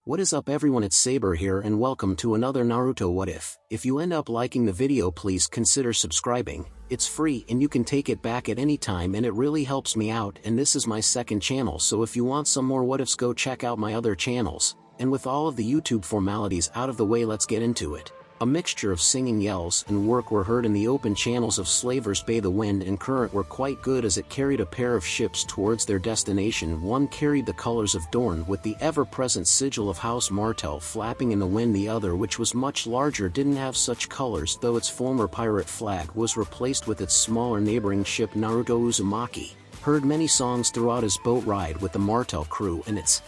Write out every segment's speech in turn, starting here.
What is up everyone, it's Saber here and welcome to another Naruto What If. If you end up liking the video, please consider subscribing. It's free and you can take it back at any time and it really helps me out, and this is my second channel, so if you want some more what ifs, go check out my other channels. And with all of the YouTube formalities out of the way, let's get into it. A mixture of singing, yells, and work were heard in the open channels of Slaver's Bay. The wind and current were quite good as it carried a pair of ships towards their destination. One carried the colors of Dorne with the ever-present sigil of House Martell flapping in the wind. The other, which was much larger, didn't have such colors, though its former pirate flag was replaced with its smaller neighboring ship Naruto Uzumaki. Heard many songs throughout his boat ride with the Martell crew and its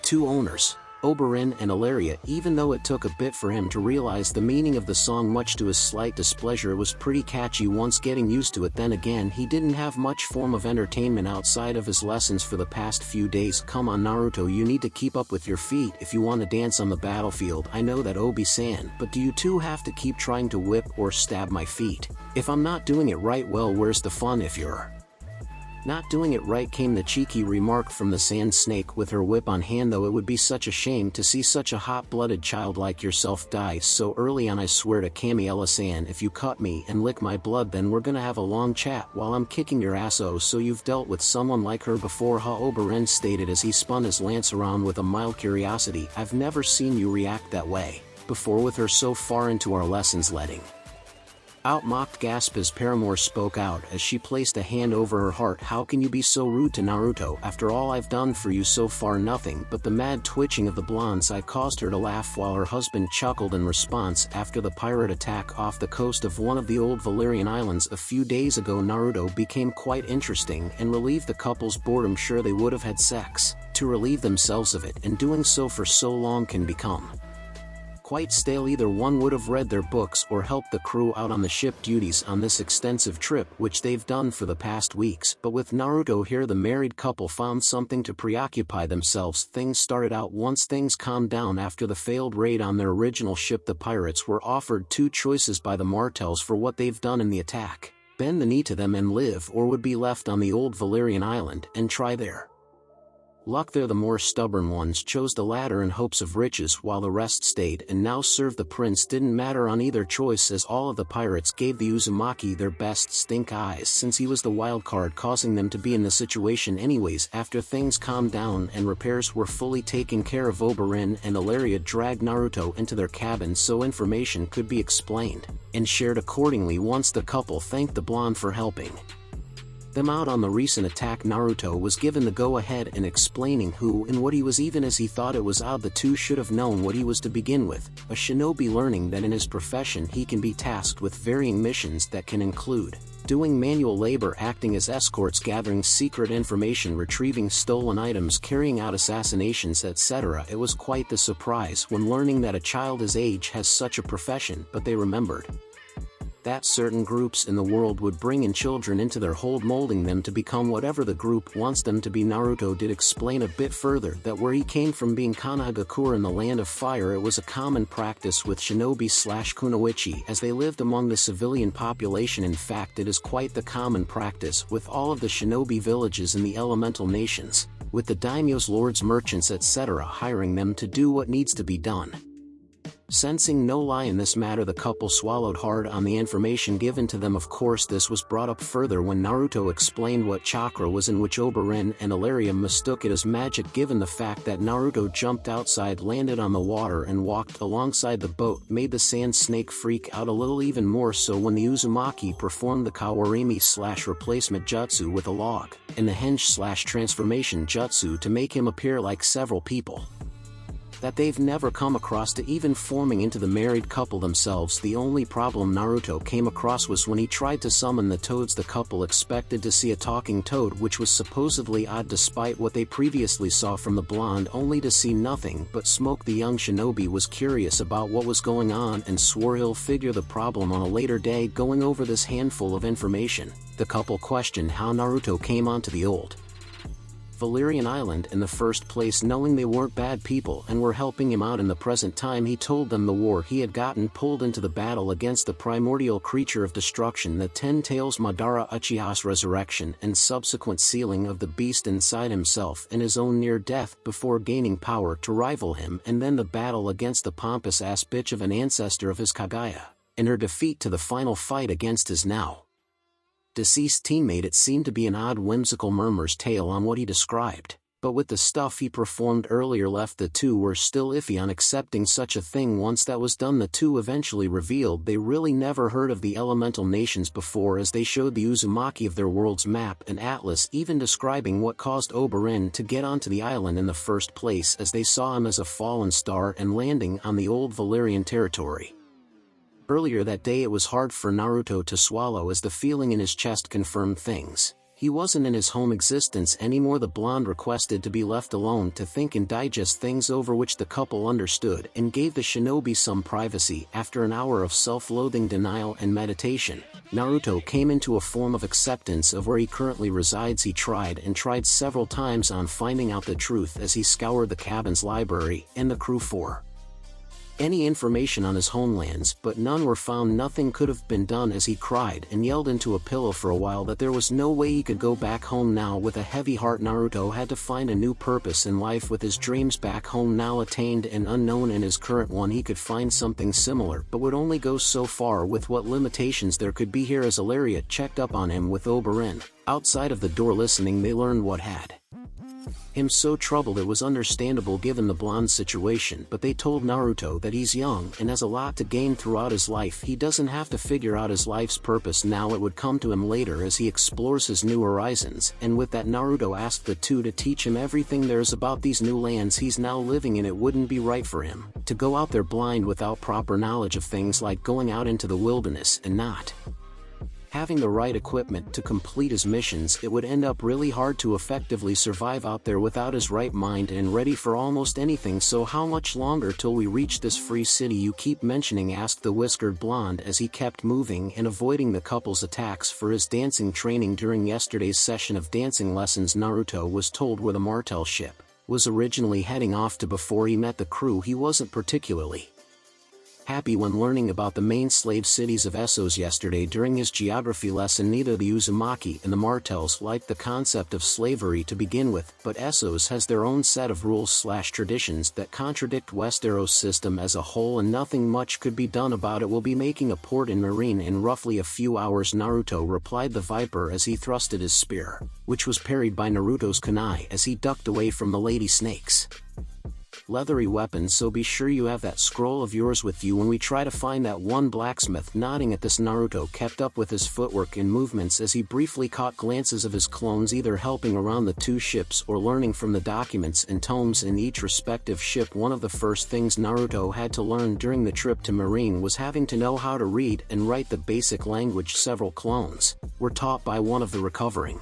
two owners, Oberyn and Ilaria. Even though it took a bit for him to realize the meaning of the song, much to his slight displeasure, it was pretty catchy once getting used to it. Then again, he didn't have much form of entertainment outside of his lessons for the past few days. Come on Naruto, you need to keep up with your feet if you want to dance on the battlefield. I know that, Obi-san, but do you too have to keep trying to whip or stab my feet? If I'm not doing it right, well, where's the fun if you're not doing it right? Came the cheeky remark from the sand snake with her whip on hand. Though it would be such a shame to see such a hot-blooded child like yourself die so early on. I swear to Kamiella-san, if you cut me and lick my blood, then we're gonna have a long chat while I'm kicking your ass. Oh, so you've dealt with someone like her before, huh? Oberyn stated as he spun his lance around with a mild curiosity. I've never seen you react that way before with her so far into our lessons. Letting out mocked gasp as Paramore spoke out as she placed a hand over her heart. How can you be so rude to Naruto? After all I've done for you so far, nothing but the mad twitching of the blonde's eye caused her to laugh, while her husband chuckled in response. After the pirate attack off the coast of one of the old Valyrian islands a few days ago, Naruto became quite interesting and relieved the couple's boredom. Sure, they would have had sex to relieve themselves of it, and doing so for so long can become quite stale. Either one would have read their books or helped the crew out on the ship duties on this extensive trip, which they've done for the past weeks. But with Naruto here, the married couple found something to preoccupy themselves. Things started out once things calmed down after the failed raid on their original ship. The pirates were offered two choices by the Martells for what they've done in the attack: bend the knee to them and live, or would be left on the old Valyrian island and try their luck there. The more stubborn ones chose the latter in hopes of riches, while the rest stayed and now served the prince. Didn't matter on either choice, as all of the pirates gave the Uzumaki their best stink eyes, since he was the wild card causing them to be in the situation anyways. After things calmed down and repairs were fully taken care of, Oberyn and Ilaria dragged Naruto into their cabin so information could be explained and shared accordingly. Once the couple thanked the blonde for helping them out on the recent attack, Naruto was given the go-ahead in explaining who and what he was. Even as he thought it was odd, the two should have known what he was to begin with: a shinobi, learning that in his profession he can be tasked with varying missions that can include doing manual labor, acting as escorts, gathering secret information, retrieving stolen items, carrying out assassinations, etc. It was quite the surprise when learning that a child his age has such a profession, but they remembered that certain groups in the world would bring in children into their hold, molding them to become whatever the group wants them to be. Naruto did explain a bit further that where he came from, being Konohagakure in the land of fire, it was a common practice with shinobi/kunoichi as they lived among the civilian population. In fact, it is quite the common practice with all of the shinobi villages in the elemental nations, with the daimyos, lords, merchants, etc. hiring them to do what needs to be done. Sensing no lie in this matter, the couple swallowed hard on the information given to them. Of course, this was brought up further when Naruto explained what chakra was, in which Oberyn and Ilaria mistook it as magic, given the fact that Naruto jumped outside, landed on the water, and walked alongside the boat, made the sand snake freak out a little. Even more so when the Uzumaki performed the Kawarimi/replacement jutsu with a log and the henge/transformation jutsu to make him appear like several people that they've never come across, to even forming into the married couple themselves. The only problem Naruto came across was when he tried to summon the toads. The couple expected to see a talking toad, which was supposedly odd despite what they previously saw from the blonde, only to see nothing but smoke. The young shinobi was curious about what was going on and swore he'll figure the problem on a later day. Going over this handful of information, the couple questioned how Naruto came onto the old Valyrian Island in the first place, knowing they weren't bad people and were helping him out in the present time. He told them the war he had gotten pulled into the battle against the primordial creature of destruction, the 10 Tails Madara Uchiha's resurrection and subsequent sealing of the beast inside himself and his own near death before gaining power to rival him, and then the battle against the pompous ass bitch of an ancestor of his Kagaya, and her defeat to the final fight against his now deceased teammate. It seemed to be an odd whimsical murmur's tale on what he described, but with the stuff he performed earlier left, the two were still iffy on accepting such a thing. Once that was done, the two eventually revealed they really never heard of the elemental nations before, as they showed the Uzumaki of their world's map and atlas, even describing what caused Oberyn to get onto the island in the first place, as they saw him as a fallen star and landing on the old Valyrian territory. Earlier that day it was hard for Naruto to swallow, as the feeling in his chest confirmed things. He wasn't in his home existence anymore. The blonde requested to be left alone to think and digest things over, which the couple understood and gave the shinobi some privacy. After an hour of self-loathing, denial and meditation, Naruto came into a form of acceptance of where he currently resides. He tried several times on finding out the truth as he scoured the cabin's library and the crew for any information on his homelands, but none were found. Nothing could have been done, as he cried and yelled into a pillow for a while that there was no way he could go back home now. With a heavy heart, Naruto had to find a new purpose in life. With his dreams back home now attained and unknown in his current one, he could find something similar, but would only go so far with what limitations there could be here. As Ilaria checked up on him with Oberyn outside of the door listening, they learned what had him so troubled. It was understandable given the blonde's situation, but they told Naruto that he's young and has a lot to gain throughout his life. He doesn't have to figure out his life's purpose now, it would come to him later as he explores his new horizons. And with that, Naruto asked the two to teach him everything there is about these new lands he's now living in. It wouldn't be right for him to go out there blind without proper knowledge of things like going out into the wilderness and not having the right equipment to complete his missions. It would end up really hard to effectively survive out there without his right mind and ready for almost anything. So how much longer till we reach this free city you keep mentioning? Asked the whiskered blonde as he kept moving and avoiding the couple's attacks. For his dancing training during yesterday's session of dancing lessons, Naruto was told where the Martell ship was originally heading off to before he met the crew. He wasn't particularly happy when learning about the main slave cities of Essos yesterday during his geography lesson. Neither the Uzumaki and the Martells liked the concept of slavery to begin with, but Essos has their own set of rules/traditions that contradict Westeros' system as a whole, and nothing much could be done about it. We'll be making a port in Marine in roughly a few hours, Naruto replied the Viper as he thrusted his spear, which was parried by Naruto's kunai as he ducked away from the lady snake's leathery weapon. So be sure you have that scroll of yours with you when we try to find that one blacksmith. Nodding at this, Naruto kept up with his footwork and movements as he briefly caught glances of his clones either helping around the two ships or learning from the documents and tomes in each respective ship. One of the first things Naruto had to learn during the trip to Marine was having to know how to read and write the basic language. Several clones were taught by one of the recovering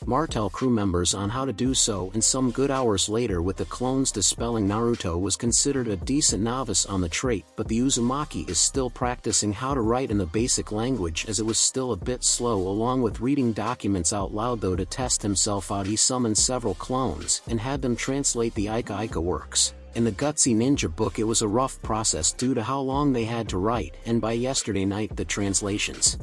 Martell crew members on how to do so, and some good hours later, with the clones dispelling, Naruto was considered a decent novice on the trait. But the Uzumaki is still practicing how to write in the basic language, as it was still a bit slow. Along with reading documents out loud though to test himself out, he summoned several clones and had them translate the Ika Ika works in the Gutsy Ninja book. It was a rough process due to how long they had to write, and by yesterday night the translations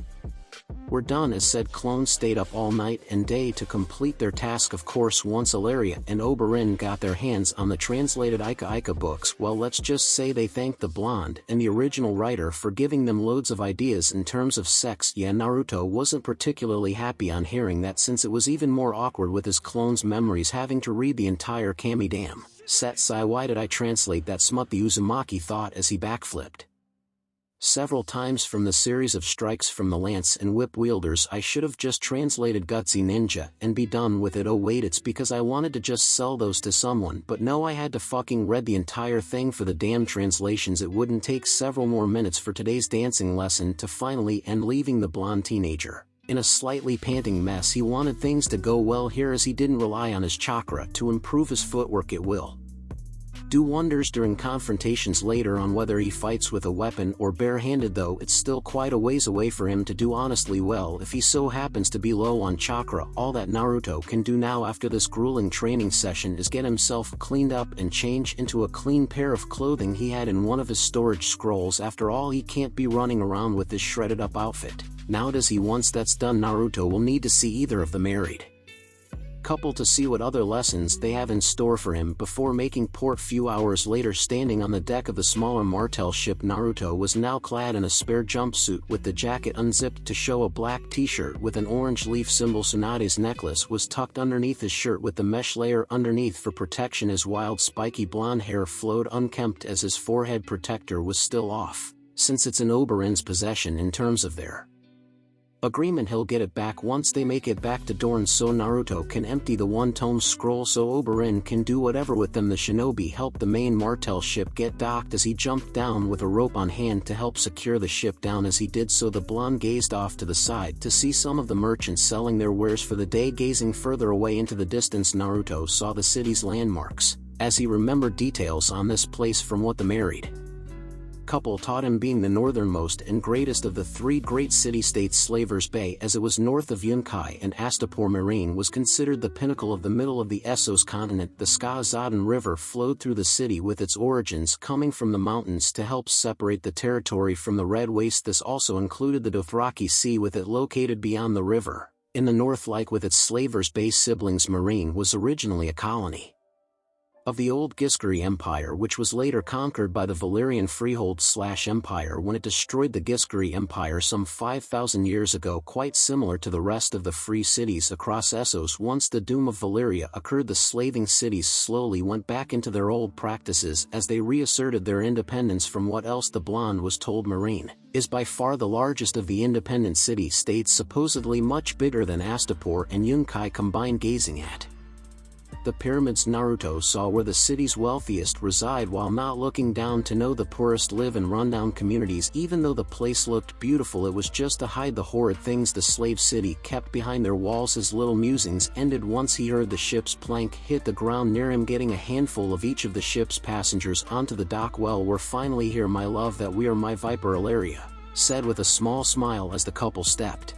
were done. As said clones stayed up all night and day to complete their task. Of course, once Ilaria and Oberyn got their hands on the translated Ika Ika books, well, let's just say they thanked the blonde and the original writer for giving them loads of ideas in terms of sex. Yeah, Naruto wasn't particularly happy on hearing that, since it was even more awkward with his clones' memories having to read the entire Kami Dam set. Sigh, why did I translate that smut? The Uzumaki thought as he backflipped several times from the series of strikes from the lance and whip wielders. I should have just translated Gutsy Ninja and be done with it. Oh wait, it's because I wanted to just sell those to someone, but no, I had to fucking read the entire thing for the damn translations. It wouldn't take several more minutes for today's dancing lesson to finally end, leaving the blonde teenager in a slightly panting mess. He wanted things to go well here, as he didn't rely on his chakra to improve his footwork. It will do wonders during confrontations later on, whether he fights with a weapon or barehanded, though it's still quite a ways away for him to do honestly well if he so happens to be low on chakra. All that Naruto can do now after this grueling training session is get himself cleaned up and change into a clean pair of clothing he had in one of his storage scrolls. After all, he can't be running around with this shredded up outfit. Now does he? Once that's done, Naruto will need to see either of the married couple to see what other lessons they have in store for him before making port. Few hours later, standing on the deck of the smaller Martel ship, Naruto was now clad in a spare jumpsuit with the jacket unzipped to show a black t-shirt with an orange leaf symbol. Tsunade's necklace was tucked underneath his shirt with the mesh layer underneath for protection. His wild spiky blonde hair flowed unkempt as his forehead protector was still off, since it's in Oberyn's possession. In terms of their agreement, he'll get it back once they make it back to Dorne, so Naruto can empty the one-tome scroll so Oberyn can do whatever with them. The shinobi helped the main Martel ship get docked as he jumped down with a rope on hand to help secure the ship down. As he did so, the blonde gazed off to the side to see some of the merchants selling their wares for the day. Gazing further away into the distance, Naruto saw the city's landmarks, as he remembered details on this place from what the married couple taught him, being the northernmost and greatest of the three great city-states. Slaver's Bay, as it was north of Yunkai and Astapor Marine, was considered the pinnacle of the middle of the Essos continent. The Skazaden River flowed through the city, with its origins coming from the mountains to help separate the territory from the Red Waste. This also included the Dothraki Sea, with it located beyond the river. In the north, like with its Slaver's Bay siblings, Marine was originally a colony of the old Giscari Empire, which was later conquered by the Valyrian Freehold/Empire when it destroyed the Giscari Empire some 5,000 years ago. Quite similar to the rest of the free cities across Essos, once the doom of Valyria occurred, the slaving cities slowly went back into their old practices as they reasserted their independence from what else the blonde was told Marine is by far the largest of the independent city-states, supposedly much bigger than Astapor and Yunkai combined. Gazing at the pyramids, Naruto saw where the city's wealthiest reside, while not looking down to know the poorest live in rundown communities. Even though the place looked beautiful, it was just to hide the horrid things the slave city kept behind their walls. His little musings ended once he heard the ship's plank hit the ground near him. Getting a handful of each of the ship's passengers onto the dock. Well, we're finally here, my love. That we are, my Viper Ilaria said with a small smile as the couple stepped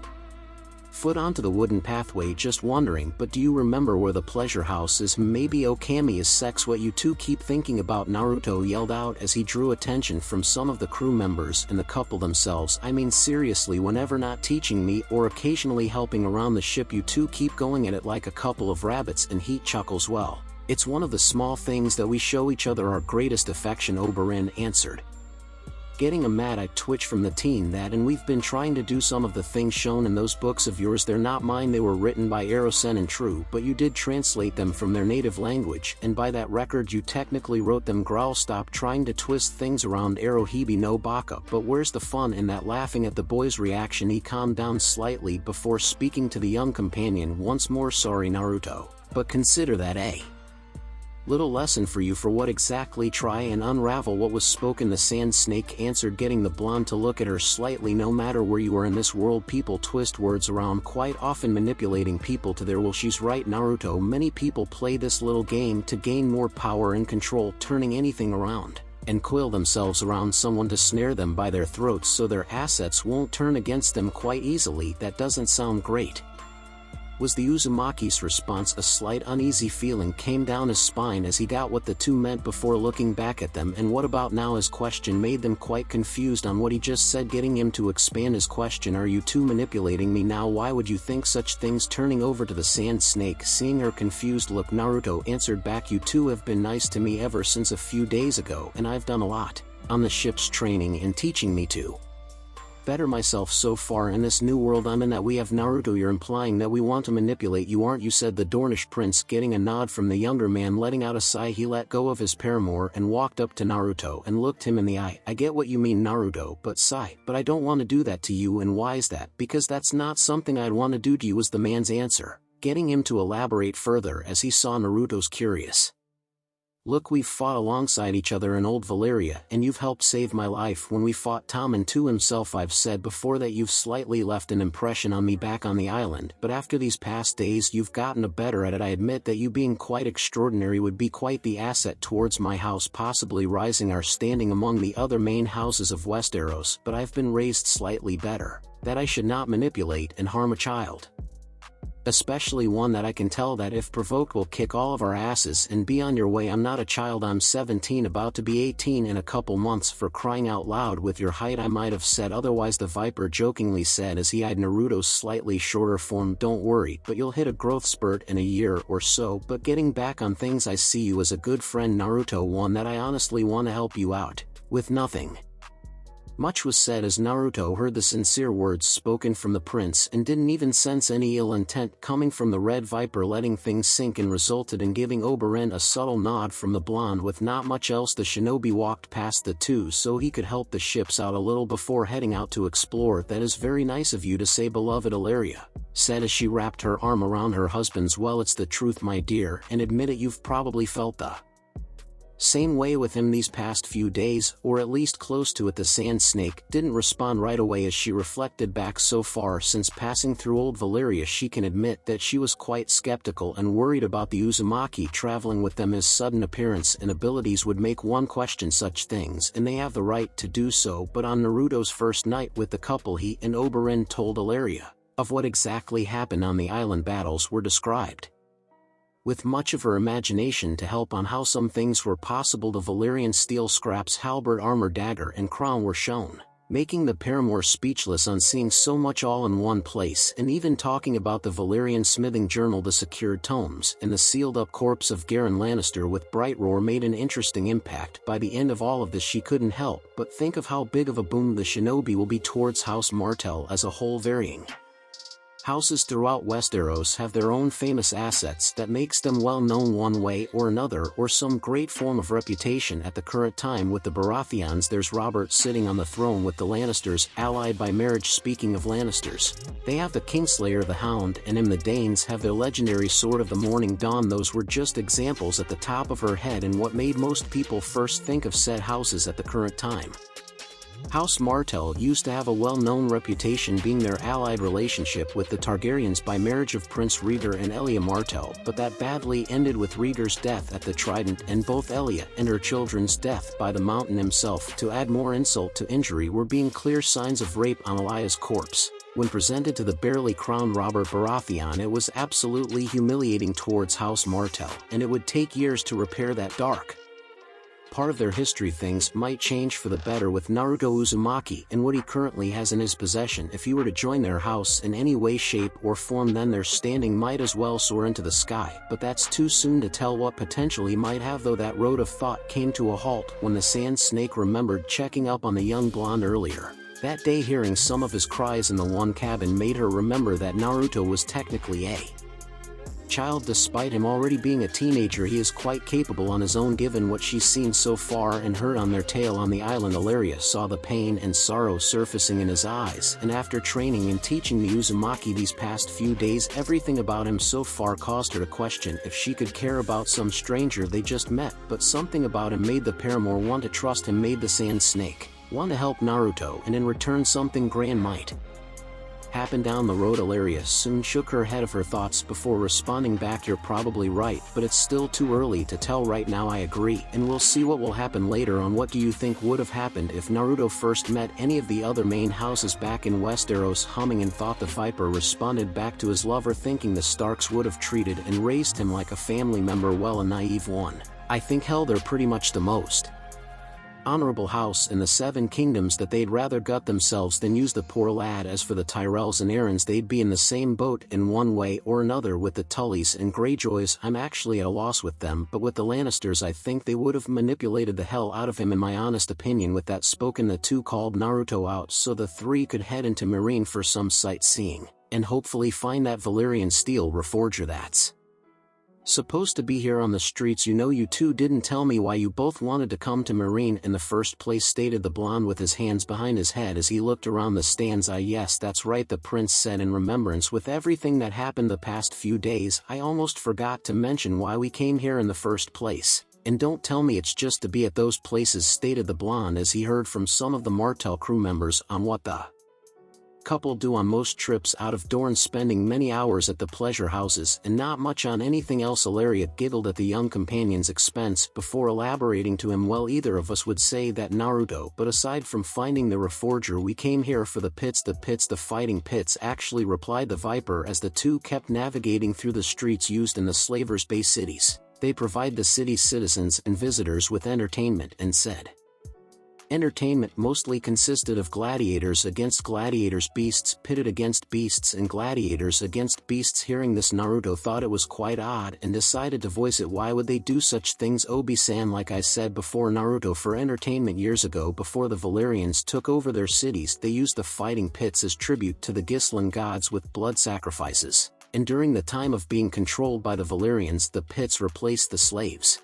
foot onto the wooden pathway. Just wondering, but do you remember where the pleasure house is? Maybe Okami is sex what you two keep thinking about, Naruto yelled out as he drew attention from some of the crew members and the couple themselves. I mean, seriously, whenever not teaching me or occasionally helping around the ship, you two keep going at it like a couple of rabbits. And he chuckles. Well, it's one of the small things that we show each other our greatest affection, Oberyn answered, getting a mad-eye twitch from the teen. That, and we've been trying to do some of the things shown in those books of yours. They're not mine, they were written by Erosen and True, but you did translate them from their native language, and by that record you technically wrote them. Growl, stop trying to twist things around, Erohibi no Baka. But where's the fun in that? Laughing at the boy's reaction, he calmed down slightly before speaking to the young companion once more. Sorry, Naruto, but consider that a little lesson for you for what exactly. Try and unravel what was spoken, the sand snake answered, getting the blonde to look at her slightly. No matter where you are in this world, people twist words around, quite often manipulating people to their will. She's right, Naruto. Many people play this little game to gain more power and control, turning anything around and coil themselves around someone to snare them by their throats so their assets won't turn against them quite easily. That doesn't sound great, was the Uzumaki's response. A slight uneasy feeling came down his spine as he got what the two meant before looking back at them. And what about now? His question made them quite confused on what he just said, getting him to expand his question. Are you two manipulating me now? Why would you think such things? Turning over to the sand snake, seeing her confused look, Naruto answered back, you two have been nice to me ever since a few days ago, and I've done a lot on the ship's training and teaching me to better myself so far in this new world I'm in. That we have, Naruto, you're implying that we want to manipulate you, aren't you? Said the Dornish prince, getting a nod from the younger man. Letting out a sigh, he let go of his paramour and walked up to Naruto and looked him in the eye. I get what you mean, Naruto, but I don't want to do that to you. And why is that? Because that's not something I'd want to do to you, was the man's answer, getting him to elaborate further as he saw Naruto's curious Look, we've fought alongside each other in Old Valyria, and you've helped save my life when we fought Tom. And to himself, I've said before that you've slightly left an impression on me back on the island, but after these past days you've gotten better at it. I admit that you being quite extraordinary would be quite the asset towards my house, possibly rising our standing among the other main houses of Westeros, but I've been raised slightly better, that I should not manipulate and harm a child. Especially one that I can tell that if provoked will kick all of our asses. And be on your way. I'm not a child, I'm 17, about to be 18 in a couple months, for crying out loud. With your height I might have said otherwise, the Viper jokingly said as he eyed Naruto's slightly shorter form. Don't worry, but you'll hit a growth spurt in a year or so. But getting back on things, I see you as a good friend, Naruto, one that I honestly want to help you out with. Nothing much was said as Naruto heard the sincere words spoken from the prince and didn't even sense any ill intent coming from the Red Viper, letting things sink and resulted in giving Oberyn a subtle nod from the blonde. With not much else, the shinobi walked past the two so he could help the ships out a little before heading out to explore. That is very nice of you to say, beloved Illyria said as she wrapped her arm around her husband's. Well, it's the truth, my dear, and admit it, you've probably felt the same way with him these past few days, or at least close to it. The Sand Snake didn't respond right away as she reflected back. So far since passing through Old Valyria, she can admit that she was quite skeptical and worried about the Uzumaki traveling with them. His sudden appearance and abilities would make one question such things, and they have the right to do so. But on Naruto's first night with the couple, he and Oberyn told Illyria of what exactly happened on the island. Battles were described with much of her imagination to help on how some things were possible. The Valyrian steel scraps, halberd, armor, dagger, and crown were shown, making the paramour speechless on seeing so much all in one place, and even talking about the Valyrian smithing journal, the secured tomes, and the sealed-up corpse of Garren Lannister with Bright Roar made an interesting impact. By the end of all of this, she couldn't help but think of how big of a boom the shinobi will be towards House Martell as a whole. Varying houses throughout Westeros have their own famous assets that makes them well known one way or another, or some great form of reputation. At the current time with the Baratheons, there's Robert sitting on the throne with the Lannisters, allied by marriage. Speaking of Lannisters, they have the Kingslayer, the Hound, and the Danes have their legendary Sword of the Morning Dawn. Those were just examples at the top of her head and what made most people first think of said houses at the current time. House Martell used to have a well-known reputation being their allied relationship with the Targaryens by marriage of Prince Rhaegar and Elia Martell, but that badly ended with Rhaegar's death at the Trident and both Elia and her children's death by the Mountain himself. To add more insult to injury were being clear signs of rape on Elia's corpse. When presented to the barely crowned Robert Baratheon, it was absolutely humiliating towards House Martell, and it would take years to repair that dark part of their history. Things might change for the better with Naruto Uzumaki and what he currently has in his possession. If he were to join their house in any way, shape, or form, then their standing might as well soar into the sky, but that's too soon to tell what potential he might have. Though that road of thought came to a halt when the Sand Snake remembered checking up on the young blonde earlier that day. Hearing some of his cries in the one cabin made her remember that Naruto was technically a child. Despite him already being a teenager, he is quite capable on his own. Given what she's seen so far and heard on their tale on the island, Illyria saw the pain and sorrow surfacing in his eyes, and after training and teaching the Uzumaki these past few days, everything about him so far caused her to question if she could care about some stranger they just met. But something about him made the paramour want to trust him, made the Sand Snake want to help Naruto, and in return something grand might happen down the road. Illyria soon shook her head of her thoughts before responding back, you're probably right, but it's still too early to tell right now. I agree, and we'll see what will happen later on. What do you think would have happened if Naruto first met any of the other main houses back in Westeros? Humming in thought, the Viper responded back to his lover, thinking the Starks would have treated and raised him like a family member. Well, a naive one. I think hell, they're pretty much the most honorable house in the Seven Kingdoms, that they'd rather gut themselves than use the poor lad. As for the Tyrells and Aarons, they'd be in the same boat in one way or another with the Tullys and Greyjoys. I'm actually at a loss with them, but with the Lannisters I think they would have manipulated the hell out of him, in my honest opinion. With that spoken, the two called Naruto out so the three could head into Meereen for some sightseeing, and hopefully find that Valyrian steel reforger that's supposed to be here on the streets. You two didn't tell me why you both wanted to come to Meereen in the first place, stated the blonde with his hands behind his head as he looked around the stands. Yes, that's right, the prince said in remembrance. With everything that happened the past few days, I almost forgot to mention why we came here in the first place. And don't tell me it's just to be at those places, stated the blonde as he heard from some of the Martel crew members on what the couple do on most trips out of Dorne, spending many hours at the pleasure houses and not much on anything else. Illyria giggled at the young companion's expense before elaborating to him, well, either of us would say that, Naruto, but aside from finding the reforger, we came here for the pits. The fighting pits, actually, replied the Viper as the two kept navigating through the streets used in the Slavers' Bay cities. They provide the city's citizens and visitors with entertainment, and said entertainment mostly consisted of gladiators against gladiators, beasts pitted against beasts, and gladiators against beasts. Hearing this, Naruto thought it was quite odd and decided to voice it. Why would they do such things, Obi-san? Like I said before, Naruto, for entertainment. Years ago, before the Valyrians took over their cities, they used the fighting pits as tribute to the Gislan gods with blood sacrifices, and during the time of being controlled by the Valyrians, the pits replaced the slaves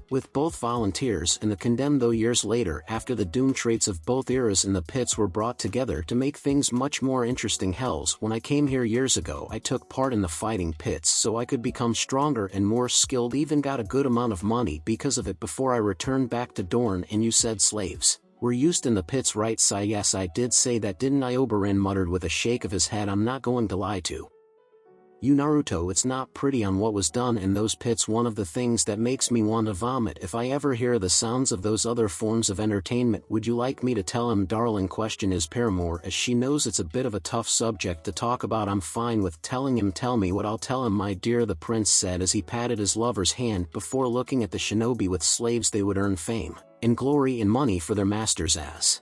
with both volunteers and the condemned. Though years later, after the doomed traits of both eras and the pits were brought together to make things much more interesting. Hells, when I came here years ago, I took part in the fighting pits so I could become stronger and more skilled, even got a good amount of money because of it before I returned back to Dorne. And you said slaves were used in the pits, right? Sigh. Yes, I did say that, didn't I? Oberyn muttered with a shake of his head. I'm not going to lie to you, Naruto, it's not pretty on what was done in those pits. One of the things that makes me want to vomit if I ever hear the sounds of those other forms of entertainment. Would you like me to tell him, darling? Questioned his paramour, as she knows it's a bit of a tough subject to talk about. I'm fine with telling him. Tell me what I'll tell him, my dear, the prince said as he patted his lover's hand before looking at the shinobi. With slaves they would earn fame and glory and money for their masters, as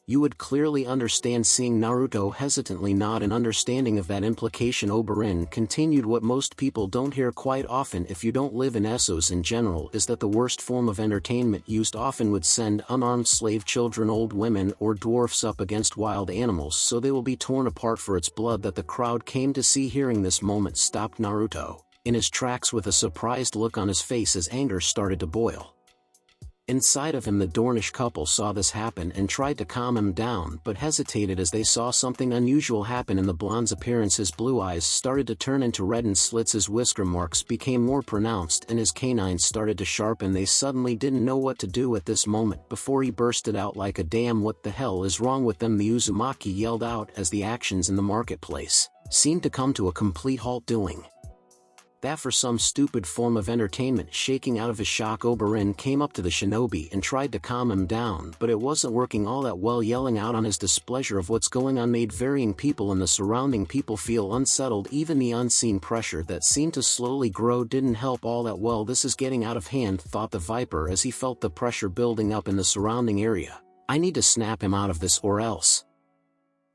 you would clearly understand. Seeing Naruto hesitantly nod in understanding of that implication, Oberyn continued, what most people don't hear quite often if you don't live in Essos in general is that the worst form of entertainment used often would send unarmed slave children, old women, or dwarfs up against wild animals so they will be torn apart for its blood that the crowd came to see. Hearing this, moment stopped Naruto in his tracks with a surprised look on his face as anger started to boil inside of him. The Dornish couple saw this happen and tried to calm him down, but hesitated as they saw something unusual happen in the blonde's appearance. His blue eyes started to turn into reddened slits, his whisker marks became more pronounced, and his canines started to sharpen. They suddenly didn't know what to do at this moment before he bursted out like a damn, what the hell is wrong with them? The Uzumaki yelled out as the actions in the marketplace seemed to come to a complete halt, doing that for some stupid form of entertainment. Shaking out of his shock, Oberyn came up to the shinobi and tried to calm him down, but it wasn't working all that well. Yelling out on his displeasure of what's going on made varying people in the surrounding people feel unsettled. Even the unseen pressure that seemed to slowly grow didn't help all that well. This is getting out of hand, thought the Viper as he felt the pressure building up in the surrounding area. I need to snap him out of this, or else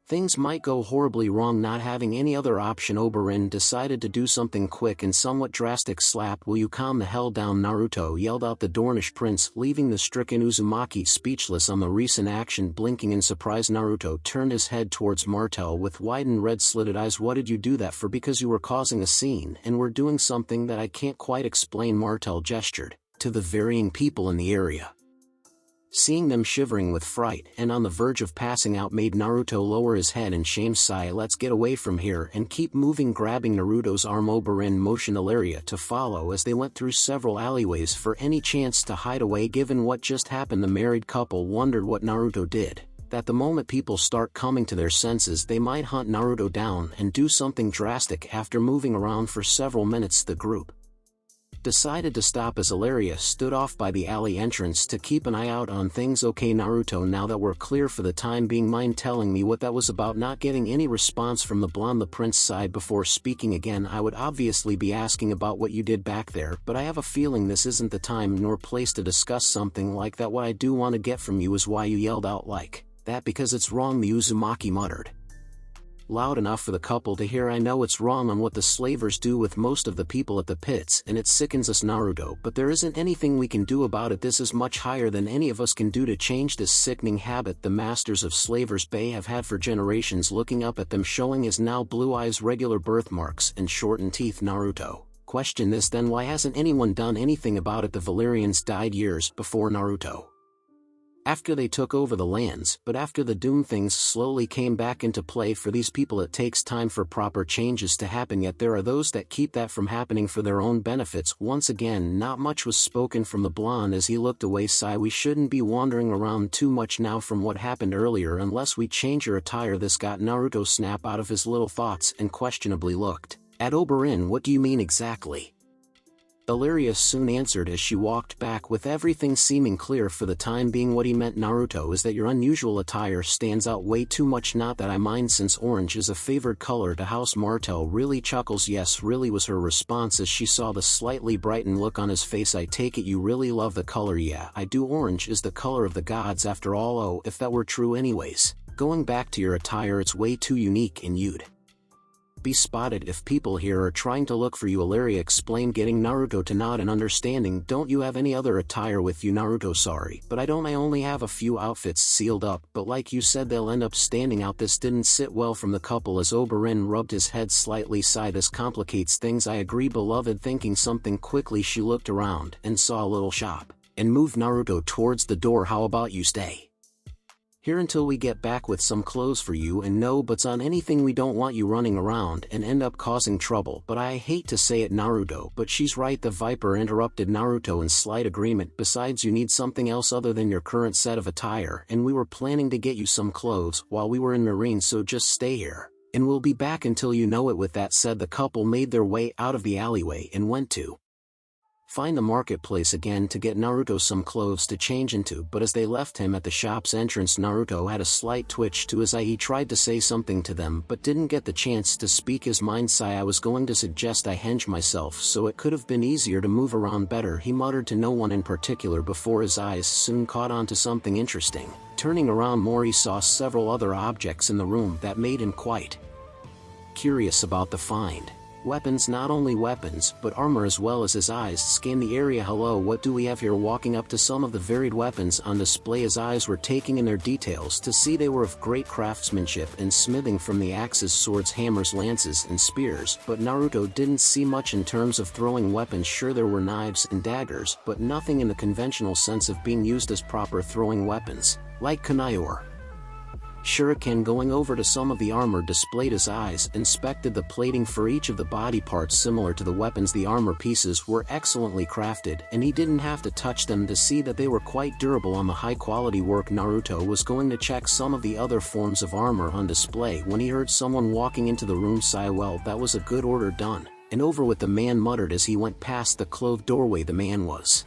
things might go horribly wrong. Not having any other option, Oberyn decided to do something quick and somewhat drastic. Slap. Will you calm the hell down, Naruto? Yelled out the Dornish prince, leaving the stricken Uzumaki speechless on the recent action. Blinking in surprise, Naruto turned his head towards Martel with widened red slitted eyes. What did you do that for? Because you were causing a scene and were doing something that I can't quite explain. Martel gestured to the varying people in the area. Seeing them shivering with fright and on the verge of passing out made Naruto lower his head in shame. Sigh. Let's get away from here and keep moving. Grabbing Naruto's arm, Oberyn motioned Illyria to follow as they went through several alleyways for any chance to hide away. Given what just happened, the married couple wondered what Naruto did, that the moment people start coming to their senses they might hunt Naruto down and do something drastic. After moving around for several minutes, the group decided to stop as Illyria stood off by the alley entrance to keep an eye out on things. Okay, Naruto, now that we're clear for the time being, mind telling me what that was about? Not getting any response from the blonde, the prince sighed before speaking again. I would obviously be asking about what you did back there, but I have a feeling this isn't the time nor place to discuss something like that. What I do want to get from you is why you yelled out like that. Because it's wrong, the Uzumaki muttered loud enough for the couple to hear. I know it's wrong on what the slavers do with most of the people at the pits, and it sickens us, Naruto, but there isn't anything we can do about it. This is much higher than any of us can do to change this sickening habit the masters of Slavers Bay have had for generations. Looking up at them, showing his now blue eyes, regular birthmarks, and shortened teeth, Naruto questioned this. Then why hasn't anyone done anything about it? The Valyrians died years before Naruto After they took over the lands, but after the doom things slowly came back into play for these people, it takes time for proper changes to happen, yet there are those that keep that from happening for their own benefits. Once again, not much was spoken from the blonde as he looked away. Sigh, we shouldn't be wandering around too much now from what happened earlier unless we change your attire. This got Naruto snap out of his little thoughts and questionably looked at Oberyn. What do you mean exactly? Illyria soon answered as she walked back with everything seeming clear for the time being. What he meant, Naruto, is that your unusual attire stands out way too much. Not that I mind, since orange is a favored color to House Martell. Really chuckles. Yes, really, was her response as she saw the slightly brightened look on his face. I take it you really love the color. Yeah, I do. Orange is the color of the gods after all. Oh, if that were true anyways. Going back to your attire, it's way too unique and you'd be spotted if people here are trying to look for you, Illyria explained, getting Naruto to nod in understanding. Don't you have any other attire with you? Naruto, sorry, but I don't. I only have a few outfits sealed up, but like you said, they'll end up standing out. This didn't sit well from the couple as Oberyn rubbed his head slightly. Sigh, this complicates things. I agree, beloved. Thinking something quickly, she looked around and saw a little shop and moved Naruto towards the door. How about you stay here until we get back with some clothes for you, and no buts on anything. We don't want you running around and end up causing trouble. But I hate to say it, Naruto, but she's right. The Viper interrupted Naruto in slight agreement. Besides, you need something else other than your current set of attire, and we were planning to get you some clothes while we were in Marine, so just stay here, and we'll be back until you know it. With that said, the couple made their way out of the alleyway and went to find the marketplace again to get Naruto some clothes to change into. But as they left him at the shop's entrance, Naruto had a slight twitch to his eye. He tried to say something to them but didn't get the chance to speak his mind. Sigh, I was going to suggest I henge myself so it could have been easier to move around better, he muttered to no one in particular before his eyes soon caught on to something interesting. Turning around more, he saw several other objects in the room that made him quite curious about the find. Weapons, not only weapons, but armor as well. As his eyes scanned the area. Hello, what do we have here? Walking up to some of the varied weapons on display, his eyes were taking in their details to see they were of great craftsmanship and smithing, from the axes, swords, hammers, lances, and spears. But Naruto didn't see much in terms of throwing weapons. Sure, there were knives and daggers, but nothing in the conventional sense of being used as proper throwing weapons, like kunai or shuriken. Going over to some of the armor displayed, his eyes inspected the plating for each of the body parts similar to the weapons. The armor pieces were excellently crafted, and he didn't have to touch them to see that they were quite durable on the high quality work. Naruto was going to check some of the other forms of armor on display when he heard someone walking into the room. Sigh, well, that was a good order done and over with, the man muttered as he went past the clothed doorway. The man was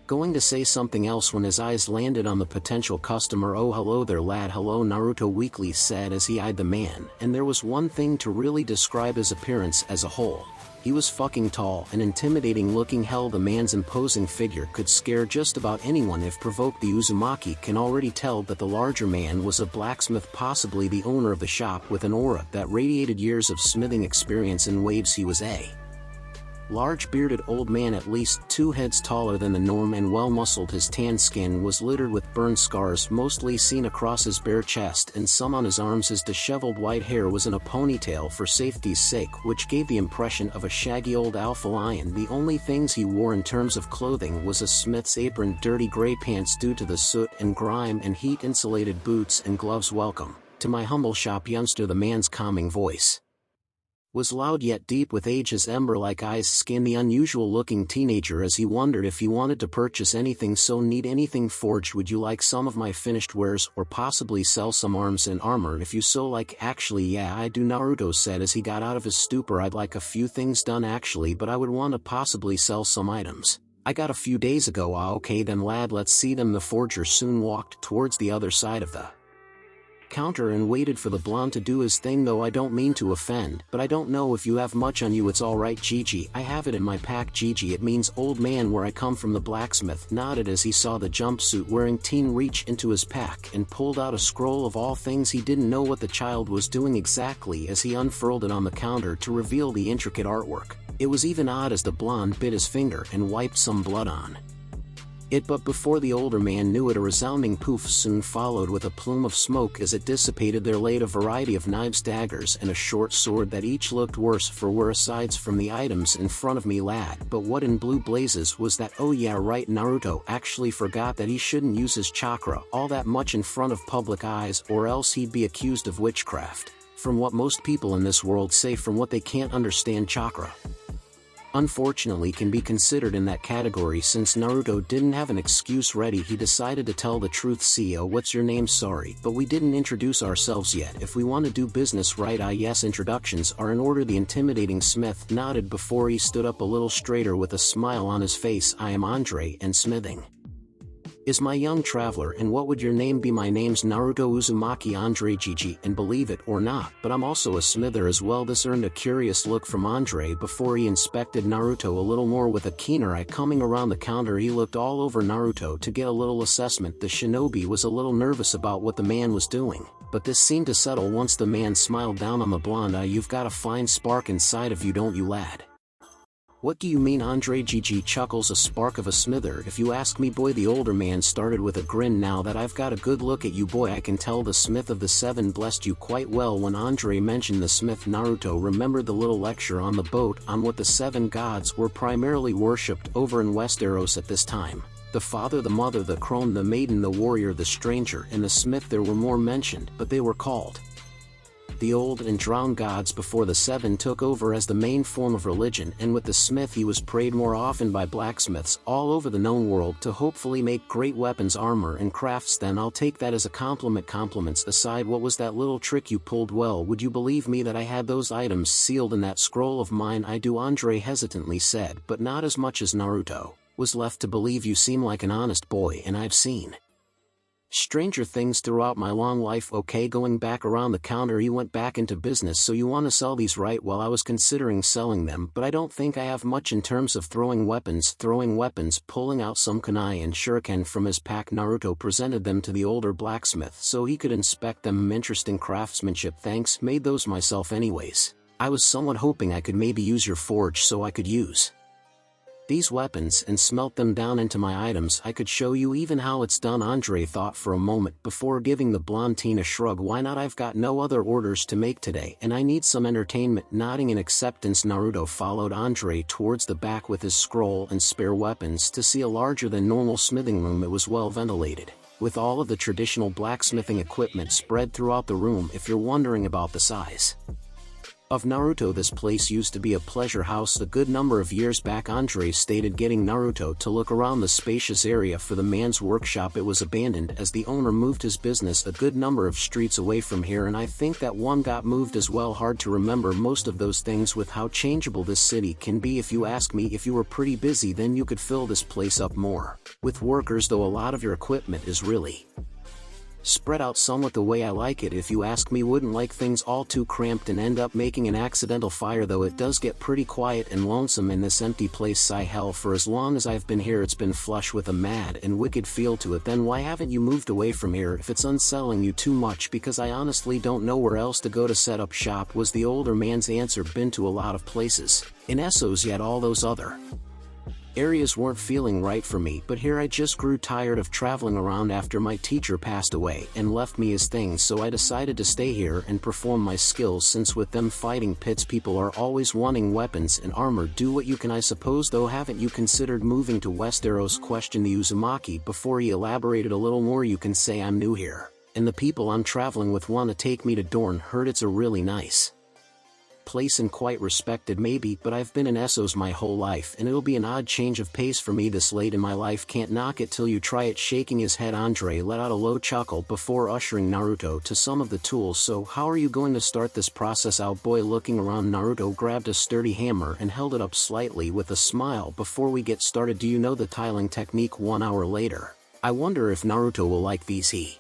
going to say something else when his eyes landed on the potential customer. Oh, hello there, lad. Hello, Naruto weakly said as he eyed the man, and there was one thing to really describe his appearance as a whole. He was fucking tall and intimidating looking. Hell, the man's imposing figure could scare just about anyone if provoked. The Uzumaki can already tell that the larger man was a blacksmith, possibly the owner of the shop, with an aura that radiated years of smithing experience in waves. He was a large bearded old man, at least 2 heads taller than the norm and well muscled. His tan skin was littered with burn scars, mostly seen across his bare chest and some on his arms. His disheveled white hair was in a ponytail for safety's sake, which gave the impression of a shaggy old alpha lion. The only things he wore in terms of clothing was a smith's apron, dirty gray pants due to the soot and grime, and heat insulated boots and gloves. Welcome to my humble shop, youngster. The man's calming voice was loud yet deep with age. His ember-like eyes scanned the unusual-looking teenager as he wondered if he wanted to purchase anything. So, need anything forged? Would you like some of my finished wares, or possibly sell some arms and armor if you so like? Actually, yeah, I do, Naruto said as he got out of his stupor. I'd like a few things done actually, but I would want to possibly sell some items I got a few days ago. Ah, okay then, lad, let's see them. The forger soon walked towards the other side of the counter and waited for the blonde to do his thing. Though I don't mean to offend, but I don't know if you have much on you. It's alright, Gigi, I have it in my pack. Gigi, it means old man. Where I come from. The blacksmith nodded as he saw the jumpsuit wearing teen reach into his pack and pulled out a scroll. Of all things, he didn't know what the child was doing exactly as he unfurled it on the counter to reveal the intricate artwork. It was even odd as the blonde bit his finger and wiped some blood on But before the older man knew it, a resounding poof soon followed with a plume of smoke. As it dissipated, there laid a variety of knives, daggers, and a short sword that each looked worse for wear asides from the items in front of me, lad. But what in blue blazes was that? Oh yeah right, Naruto actually forgot that he shouldn't use his chakra all that much in front of public eyes, or else he'd be accused of witchcraft. From what most people in this world say, from what they can't understand, chakra unfortunately can be considered in that category. Since Naruto didn't have an excuse ready, he decided to tell the truth. CEO, what's your name? Sorry, but we didn't introduce ourselves yet. If we want to do business right, yes, introductions are in order. The intimidating Smith nodded before he stood up a little straighter with a smile on his face. I am Andre, and smithing is my young traveler. And what would your name be? My name's Naruto Uzumaki Andre Gigi, and believe it or not, but I'm also a smither as well. This earned a curious look from Andre before he inspected Naruto a little more with a keener eye. Coming around the counter, he looked all over Naruto to get a little assessment. The shinobi was a little nervous about what the man was doing, but this seemed to settle once the man smiled down on the blonde eye. You've got a fine spark inside of you, don't you, lad? What do you mean? Andre Gigi chuckles. A spark of a smither, if you ask me, boy. The older man started with a grin. Now that I've got a good look at you, boy, I can tell the Smith of the Seven blessed you quite well. When Andre mentioned the Smith, Naruto remembered the little lecture on the boat on what the seven gods were primarily worshipped over in Westeros at this time. The father, the mother, the crone, the maiden, the warrior, the stranger, and the smith. There were more mentioned, but they were called the old and drowned gods before the seven took over as the main form of religion. And with the smith, he was prayed more often by blacksmiths all over the known world to hopefully make great weapons, armor, and crafts. Then I'll take that as a compliment. Compliments aside, what was that little trick you pulled? Well, would you believe me that I had those items sealed in that scroll of mine? I do, Andre hesitantly said, but not as much as Naruto was left to believe. You seem like an honest boy, and I've seen stranger things throughout my long life. Okay, going back around the counter, he went back into business. So you want to sell these, right? Well, I was considering selling them, but I don't think I have much in terms of throwing weapons. Pulling out some kunai and shuriken from his pack, Naruto presented them to the older blacksmith so he could inspect them. Interesting craftsmanship, thanks. Made those myself anyways. I was somewhat hoping I could maybe use your forge so I could use these weapons and smelt them down into my items. I could show you even how it's done. Andre thought for a moment before giving the blonde teen a shrug. Why not? I've got no other orders to make today, and I need some entertainment. Nodding in acceptance, Naruto followed Andre towards the back with his scroll and spare weapons to see a larger than normal smithing room. It was well ventilated, with all of the traditional blacksmithing equipment spread throughout the room. If you're wondering about the size of Naruto, this place used to be a pleasure house a good number of years back. Andre stated, getting Naruto to look around the spacious area for the man's workshop. It was abandoned as the owner moved his business a good number of streets away from here, and I think that one got moved as well. Hard to remember most of those things with how changeable this city can be. If you ask me, if you were pretty busy, then you could fill this place up more with workers, though a lot of your equipment is really spread out somewhat the way I like it. If you ask me, wouldn't like things all too cramped and end up making an accidental fire, though it does get pretty quiet and lonesome in this empty place. Sigh, hell, for as long as I've been here it's been flush with a mad and wicked feel to it. Then why haven't you moved away from here if it's unsettling you too much? Because I honestly don't know where else to go to set up shop, was the older man's answer. Been to a lot of places in Essos, yet all those other areas weren't feeling right for me, but here I just grew tired of traveling around after my teacher passed away and left me his things, so I decided to stay here and perform my skills, since with them fighting pits people are always wanting weapons and armor. Do what you can, I suppose, though. Haven't you considered moving to Westeros? Questioned the Uzumaki before he elaborated a little more. You can say I'm new here, and the people I'm traveling with want to take me to Dorne. Heard it's a really nice place and quite respected. Maybe, but I've been in Essos my whole life, and it'll be an odd change of pace for me this late in my life. Can't knock it till you try it. Shaking his head, Andre let out a low chuckle before ushering Naruto to some of the tools. So how are you going to start this process out, boy? Looking around, Naruto grabbed a sturdy hammer and held it up slightly with a smile. Before we get started, do you know the tiling technique? 1 hour later. I wonder if Naruto will like these. He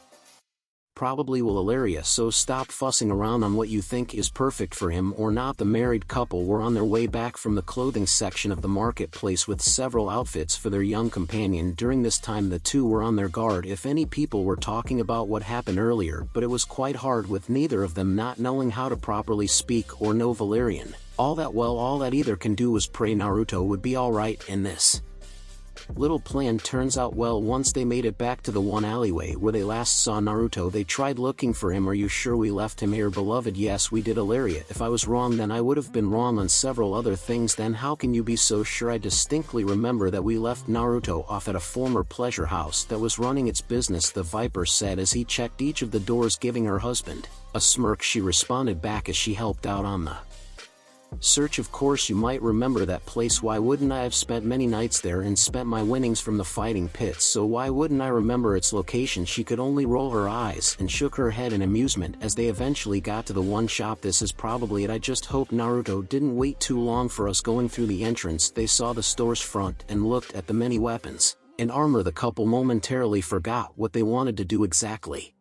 probably will. Hilarious, so stop fussing around on what you think is perfect for him or not. The married couple were on their way back from the clothing section of the marketplace with several outfits for their young companion. During this time the two were on their guard if any people were talking about what happened earlier, but it was quite hard with neither of them not knowing how to properly speak or know Valyrian all that well. All that either can do was pray Naruto would be alright in this Little plan turns out well. Once they made it back to the one alleyway where they last saw Naruto, they tried looking for him. Are you sure we left him here, beloved? Yes, we did, Ilaria. If I was wrong, then I would have been wrong on several other things. Then how can you be so sure? I distinctly remember that we left Naruto off at a former pleasure house that was running its business, the Viper said as he checked each of the doors, giving her husband a smirk. She responded back as she helped out on the search. Of course you might remember that place. Why wouldn't I? Have spent many nights there and spent my winnings from the fighting pits, so why wouldn't I remember its location? She could only roll her eyes and shook her head in amusement as they eventually got to the one shop. This is probably it. I just hope Naruto didn't wait too long for us. Going through the entrance, they saw the store's front and looked at the many weapons and armor. The couple momentarily forgot what they wanted to do exactly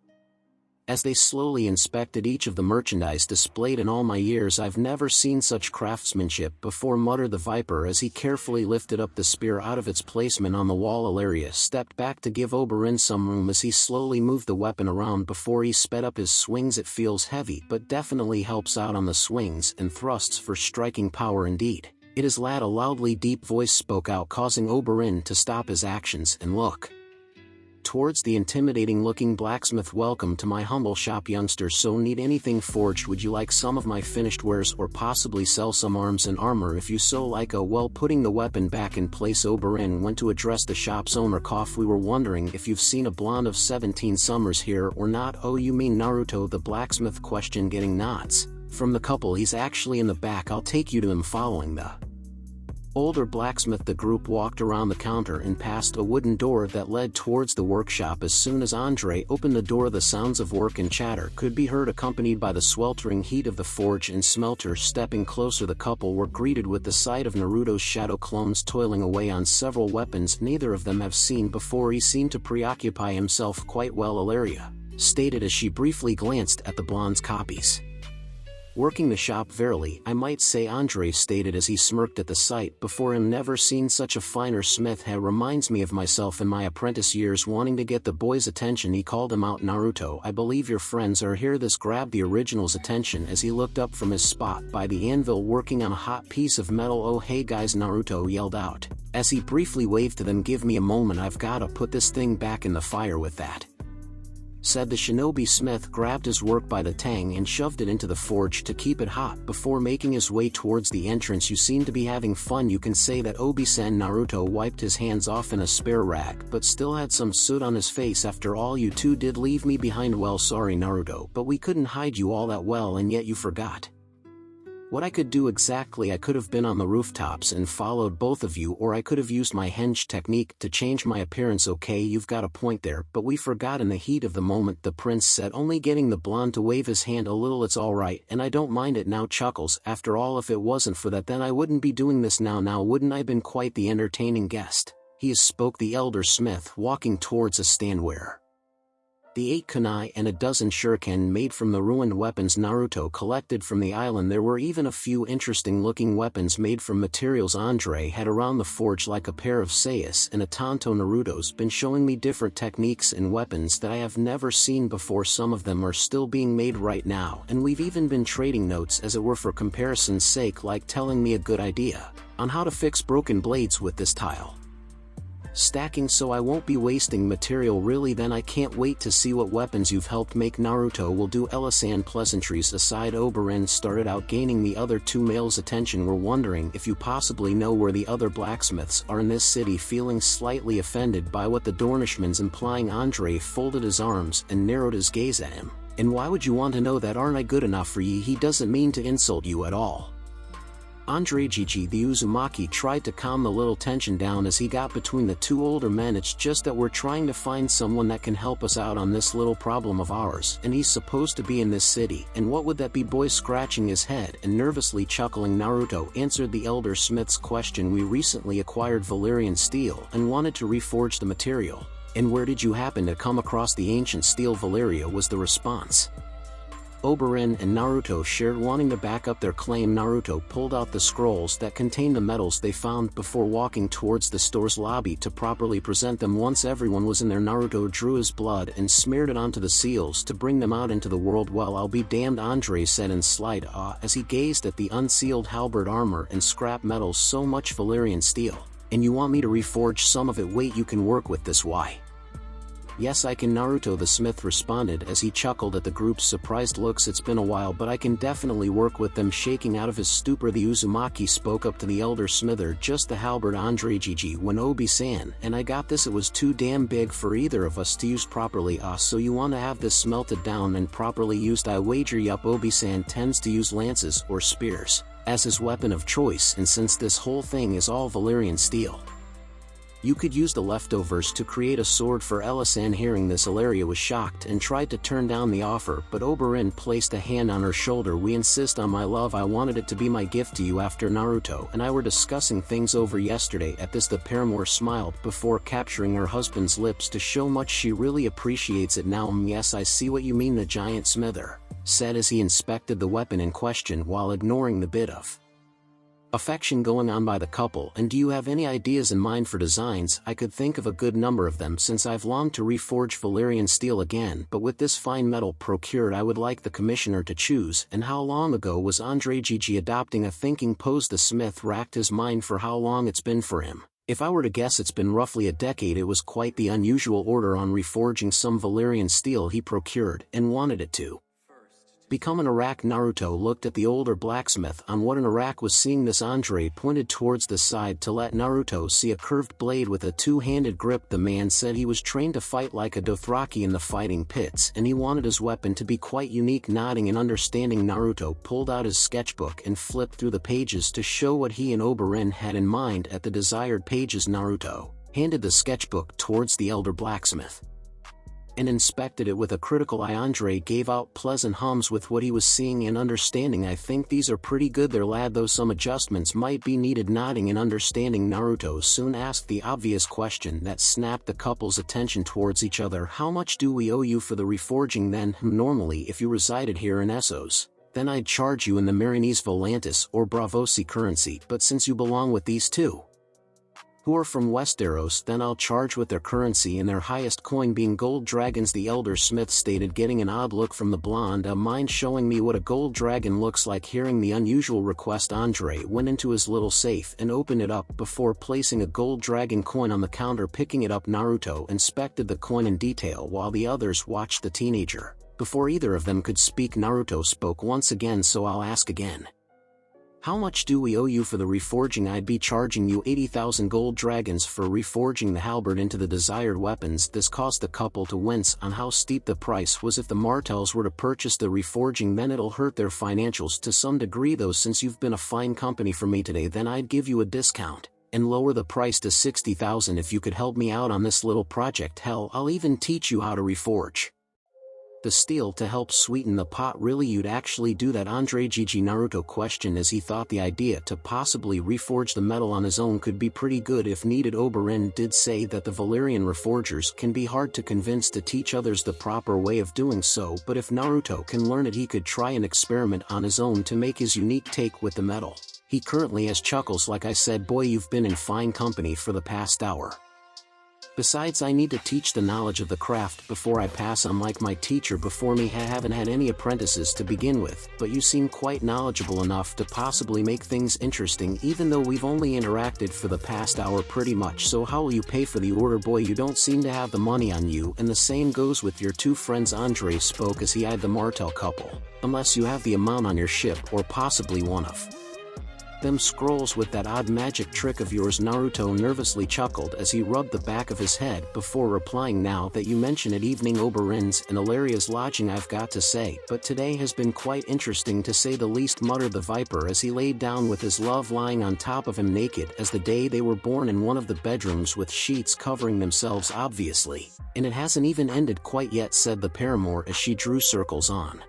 as they slowly inspected each of the merchandise displayed. In all my years I've never seen such craftsmanship before, muttered the Viper as he carefully lifted up the spear out of its placement on the wall. Ilaria stepped back to give Oberyn some room as he slowly moved the weapon around before he sped up his swings. It feels heavy but definitely helps out on the swings and thrusts for striking power indeed. It is, lad. A loudly deep voice spoke out, causing Oberyn to stop his actions and look towards the intimidating-looking blacksmith. Welcome to my humble shop, youngster. So need anything forged? Would you like some of my finished wares, or possibly sell some arms and armor if you so like? Oh well. Putting the weapon back in place, Oberyn went to address the shop's owner. Cough. We were wondering if you've seen a blonde of 17 summers here or not. Oh, you mean Naruto? The blacksmith questioned, getting nods from the couple. He's actually in the back. I'll take you to him. Following the older blacksmith, the group walked around the counter and past a wooden door that led towards the workshop. As soon as Andre opened the door, the sounds of work and chatter could be heard, accompanied by the sweltering heat of the forge and smelter. Stepping closer, the couple were greeted with the sight of Naruto's shadow clones toiling away on several weapons neither of them have seen before. He seemed to preoccupy himself quite well, Ilaria stated as she briefly glanced at the blonde's copies working the shop. Verily, I might say, Andre stated as he smirked at the sight before him. Never seen such a finer smith. Reminds me of myself in my apprentice years, wanting to get the boy's attention. He called him out. Naruto, I believe your friends are here. This grabbed the original's attention as he looked up from his spot by the anvil working on a hot piece of metal. Oh hey guys, Naruto yelled out as he briefly waved to them. Give me a moment, I've gotta put this thing back in the fire. With that said, the shinobi smith grabbed his work by the tang and shoved it into the forge to keep it hot before making his way towards the entrance. You seem to be having fun. You can say that, Obi-san. Naruto wiped his hands off in a spare rag but still had some soot on his face. After all, you two did leave me behind. Well, sorry Naruto, but we couldn't hide you all that well, and yet you forgot what I could do exactly. I could have been on the rooftops and followed both of you, or I could have used my henge technique to change my appearance. Okay, you've got a point there, but we forgot in the heat of the moment, the prince said, only getting the blonde to wave his hand a little. It's alright, and I don't mind it now. Chuckles. After all, if it wasn't for that, then I wouldn't be doing this now. Now wouldn't I been quite the entertaining guest? He is, spoke the elder smith, walking towards a stand where the 8 kunai and a dozen shuriken made from the ruined weapons Naruto collected from the island. There were even a few interesting looking weapons made from materials Andre had around the forge, like a pair of sayas and a tanto. Naruto's been showing me different techniques and weapons that I have never seen before. Some of them are still being made right now, and we've even been trading notes as it were for comparison's sake, like telling me a good idea on how to fix broken blades with this tile stacking, so I won't be wasting material. Really? Then I can't wait to see what weapons you've helped make. Naruto will do. Ella-san. Pleasantries aside, Oberyn started out gaining the other two males' attention. We're wondering if you possibly know where the other blacksmiths are in this city. Feeling slightly offended by what the Dornishman's implying, Andre folded his arms and narrowed his gaze at him. And why would you want to know that? Aren't I good enough for ye? He doesn't mean to insult you at all. Andre Gigi. The Uzumaki tried to calm the little tension down as he got between the two older men. It's just that we're trying to find someone that can help us out on this little problem of ours, and he's supposed to be in this city. And what would that be? Boy scratching his head and nervously chuckling. Naruto answered the elder smith's question. We recently acquired Valyrian steel and wanted to reforge the material. And where did you happen to come across the ancient steel? Valyria, was the response. Oberyn and Naruto shared, wanting to back up their claim. Naruto pulled out the scrolls that contained the metals they found before walking towards the store's lobby to properly present them. Once everyone was in there, Naruto drew his blood and smeared it onto the seals to bring them out into the world. Well, I'll be damned, Andre said in slight awe as he gazed at the unsealed halberd armor and scrap metals. So much Valyrian steel. And you want me to reforge some of it? Wait, you can work with this? Why? Yes, I can, Naruto the smith responded as he chuckled at the group's surprised looks. It's been a while, but I can definitely work with them. Shaking out of his stupor, the Uzumaki spoke up to the elder smither. Just the halberd, Andre Gigi, when Obi-san, and I got this. It was too damn big for either of us to use properly. So you want to have this smelted down and properly used? I wager. Yup, Obi-san tends to use lances or spears as his weapon of choice, and since this whole thing is all Valyrian steel, you could use the leftovers to create a sword for Ella-san. Hearing this, Ilaria was shocked and tried to turn down the offer, but Oberyn placed a hand on her shoulder. We insist on my love. I wanted it to be my gift to you after Naruto and I were discussing things over yesterday. At this, the paramour smiled before capturing her husband's lips to show much she really appreciates it now. Yes, I see what you mean, the giant smither said as he inspected the weapon in question while ignoring the bit of affection going on by the couple. And do you have any ideas in mind for designs? I could think of a good number of them since I've longed to reforge Valyrian steel again, but with this fine metal procured I would like the commissioner to choose. And how long ago was Andre Gigi adopting a thinking pose? The smith racked his mind for how long it's been for him. If I were to guess, it's been roughly a decade. It was quite the unusual order on reforging some Valyrian steel he procured and wanted it to become an Arak. Naruto looked at the older blacksmith on what an Arak was. Seeing this, Andre pointed towards the side to let Naruto see a curved blade with a two-handed grip. The man said he was trained to fight like a Dothraki in the fighting pits, and he wanted his weapon to be quite unique. Nodding and understanding, Naruto pulled out his sketchbook and flipped through the pages to show what he and Oberyn had in mind. At the desired pages, Naruto handed the sketchbook towards the elder blacksmith and inspected it with a critical eye. Andre gave out pleasant hums with what he was seeing and understanding. I think these are pretty good there, lad, though some adjustments might be needed. Nodding and understanding, Naruto soon asked the obvious question that snapped the couple's attention towards each other. How much do we owe you for the reforging then? Normally if you resided here in Essos, then I'd charge you in the Marinese Volantis or Bravosi currency, but since you belong with these two who are from Westeros, then I'll charge with their currency and their highest coin being gold dragons, the elder smith stated, getting an odd look from the blonde. Mind showing me what a gold dragon looks like? Hearing the unusual request, Andre went into his little safe and opened it up before placing a gold dragon coin on the counter. Picking it up, Naruto inspected the coin in detail while the others watched the teenager. Before either of them could speak, Naruto spoke once again. So I'll ask again. How much do we owe you for the reforging? I'd be charging you 80,000 gold dragons for reforging the halberd into the desired weapons. This caused the couple to wince on how steep the price was. If the Martells were to purchase the reforging, then it'll hurt their financials to some degree, though since you've been a fine company for me today, then I'd give you a discount and lower the price to 60,000 if you could help me out on this little project. Hell, I'll even teach you how to reforge the steel to help sweeten the pot. Really, you'd actually do that, Andre Gigi? Naruto questioned as he thought the idea to possibly reforge the metal on his own could be pretty good if needed. Oberyn did say that the Valyrian reforgers can be hard to convince to teach others the proper way of doing so, but if Naruto can learn it, he could try an experiment on his own to make his unique take with the metal he currently has. Chuckles, like I said, boy, you've been in fine company for the past hour. Besides, I need to teach the knowledge of the craft before I pass on. Like my teacher before me, haven't had any apprentices to begin with, but you seem quite knowledgeable enough to possibly make things interesting, even though we've only interacted for the past hour pretty much. So how will you pay for the order? Boy, you don't seem to have the money on you, and the same goes with your two friends. Andre spoke as he eyed the Martell couple. Unless you have the amount on your ship, or possibly one of them scrolls with that odd magic trick of yours. Naruto nervously chuckled as he rubbed the back of his head before replying, now that you mention it, evening Oberyn's and Illyria's lodging, I've got to say, but today has been quite interesting to say the least, muttered the Viper as he laid down with his love lying on top of him, naked as the day they were born in one of the bedrooms with sheets covering themselves obviously. And it hasn't even ended quite yet, said the paramour as she drew circles on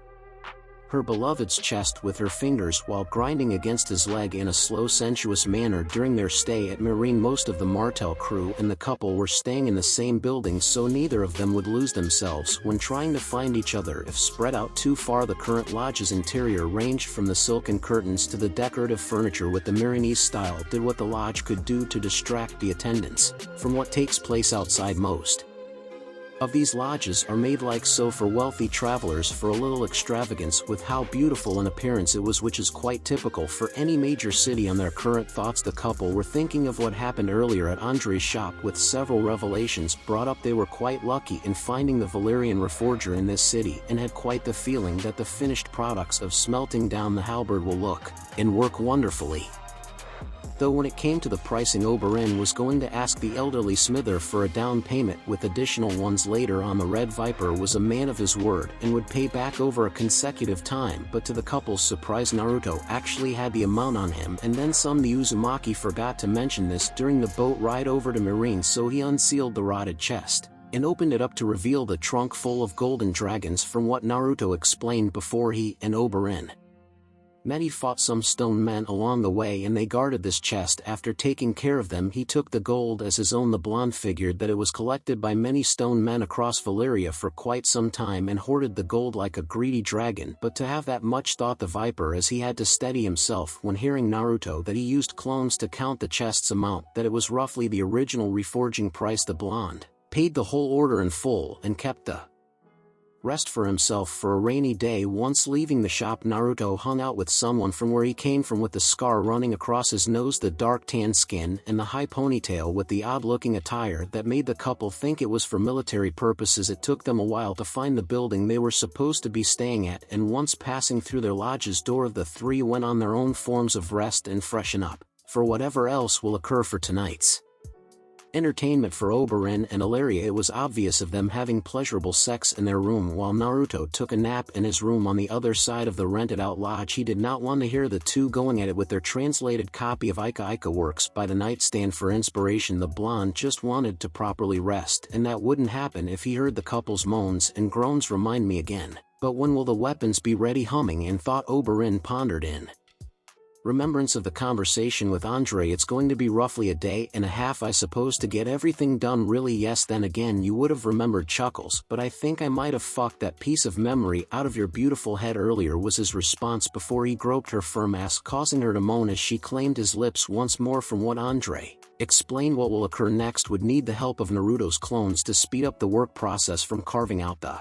her beloved's chest with her fingers while grinding against his leg in a slow, sensuous manner. During their stay at Marine, most of the Martell crew and the couple were staying in the same building so neither of them would lose themselves when trying to find each other if spread out too far. The current lodge's interior ranged from the silken curtains to the decorative furniture with the Marinese style did what the lodge could do to distract the attendants from what takes place outside. Most of these lodges are made like so for wealthy travelers for a little extravagance with how beautiful an appearance it was, which is quite typical for any major city. On their current thoughts, the couple were thinking of what happened earlier at Andre's shop with several revelations brought up. They were quite lucky in finding the Valyrian reforger in this city and had quite the feeling that the finished products of smelting down the halberd will look and work wonderfully. Though when it came to the pricing, Oberyn was going to ask the elderly smither for a down payment with additional ones later on. The Red Viper was a man of his word and would pay back over a consecutive time, but to the couple's surprise, Naruto actually had the amount on him and then some. The Uzumaki forgot to mention this during the boat ride over to Marine, so he unsealed the rotted chest and opened it up to reveal the trunk full of golden dragons. From what Naruto explained before, he and Oberyn met, he fought some stone men along the way and they guarded this chest. After taking care of them, he took the gold as his own. The blonde figured that it was collected by many stone men across Valyria for quite some time and hoarded the gold like a greedy dragon, but to have that much, thought the Viper, as he had to steady himself when hearing Naruto that he used clones to count the chest's amount, that it was roughly the original reforging price. The blonde paid the whole order in full and kept the rest for himself for a rainy day. Once leaving the shop, Naruto hung out with someone from where he came from, with the scar running across his nose, the dark tan skin, and the high ponytail with the odd-looking attire that made the couple think it was for military purposes. It took them a while to find the building they were supposed to be staying at, and once passing through their lodge's door, the three went on their own forms of rest and freshen up for whatever else will occur for tonight's entertainment. For Oberyn and Ilaria, it was obvious of them having pleasurable sex in their room while Naruto took a nap in his room on the other side of the rented-out lodge. He did not want to hear the two going at it with their translated copy of Ika Ika works by the nightstand for inspiration. The blonde just wanted to properly rest, and that wouldn't happen if he heard the couple's moans and groans. Remind me again, but when will the weapons be ready? Humming and thought, Oberyn pondered in remembrance of the conversation with Andre. It's going to be roughly a day and a half, I suppose, to get everything done. Really? Yes, then again you would have remembered. Chuckles, but I think I might have fucked that piece of memory out of your beautiful head earlier, was his response before he groped her firm ass, causing her to moan as she claimed his lips once more. From what Andre explained, what will occur next would need the help of Naruto's clones to speed up the work process, from carving out the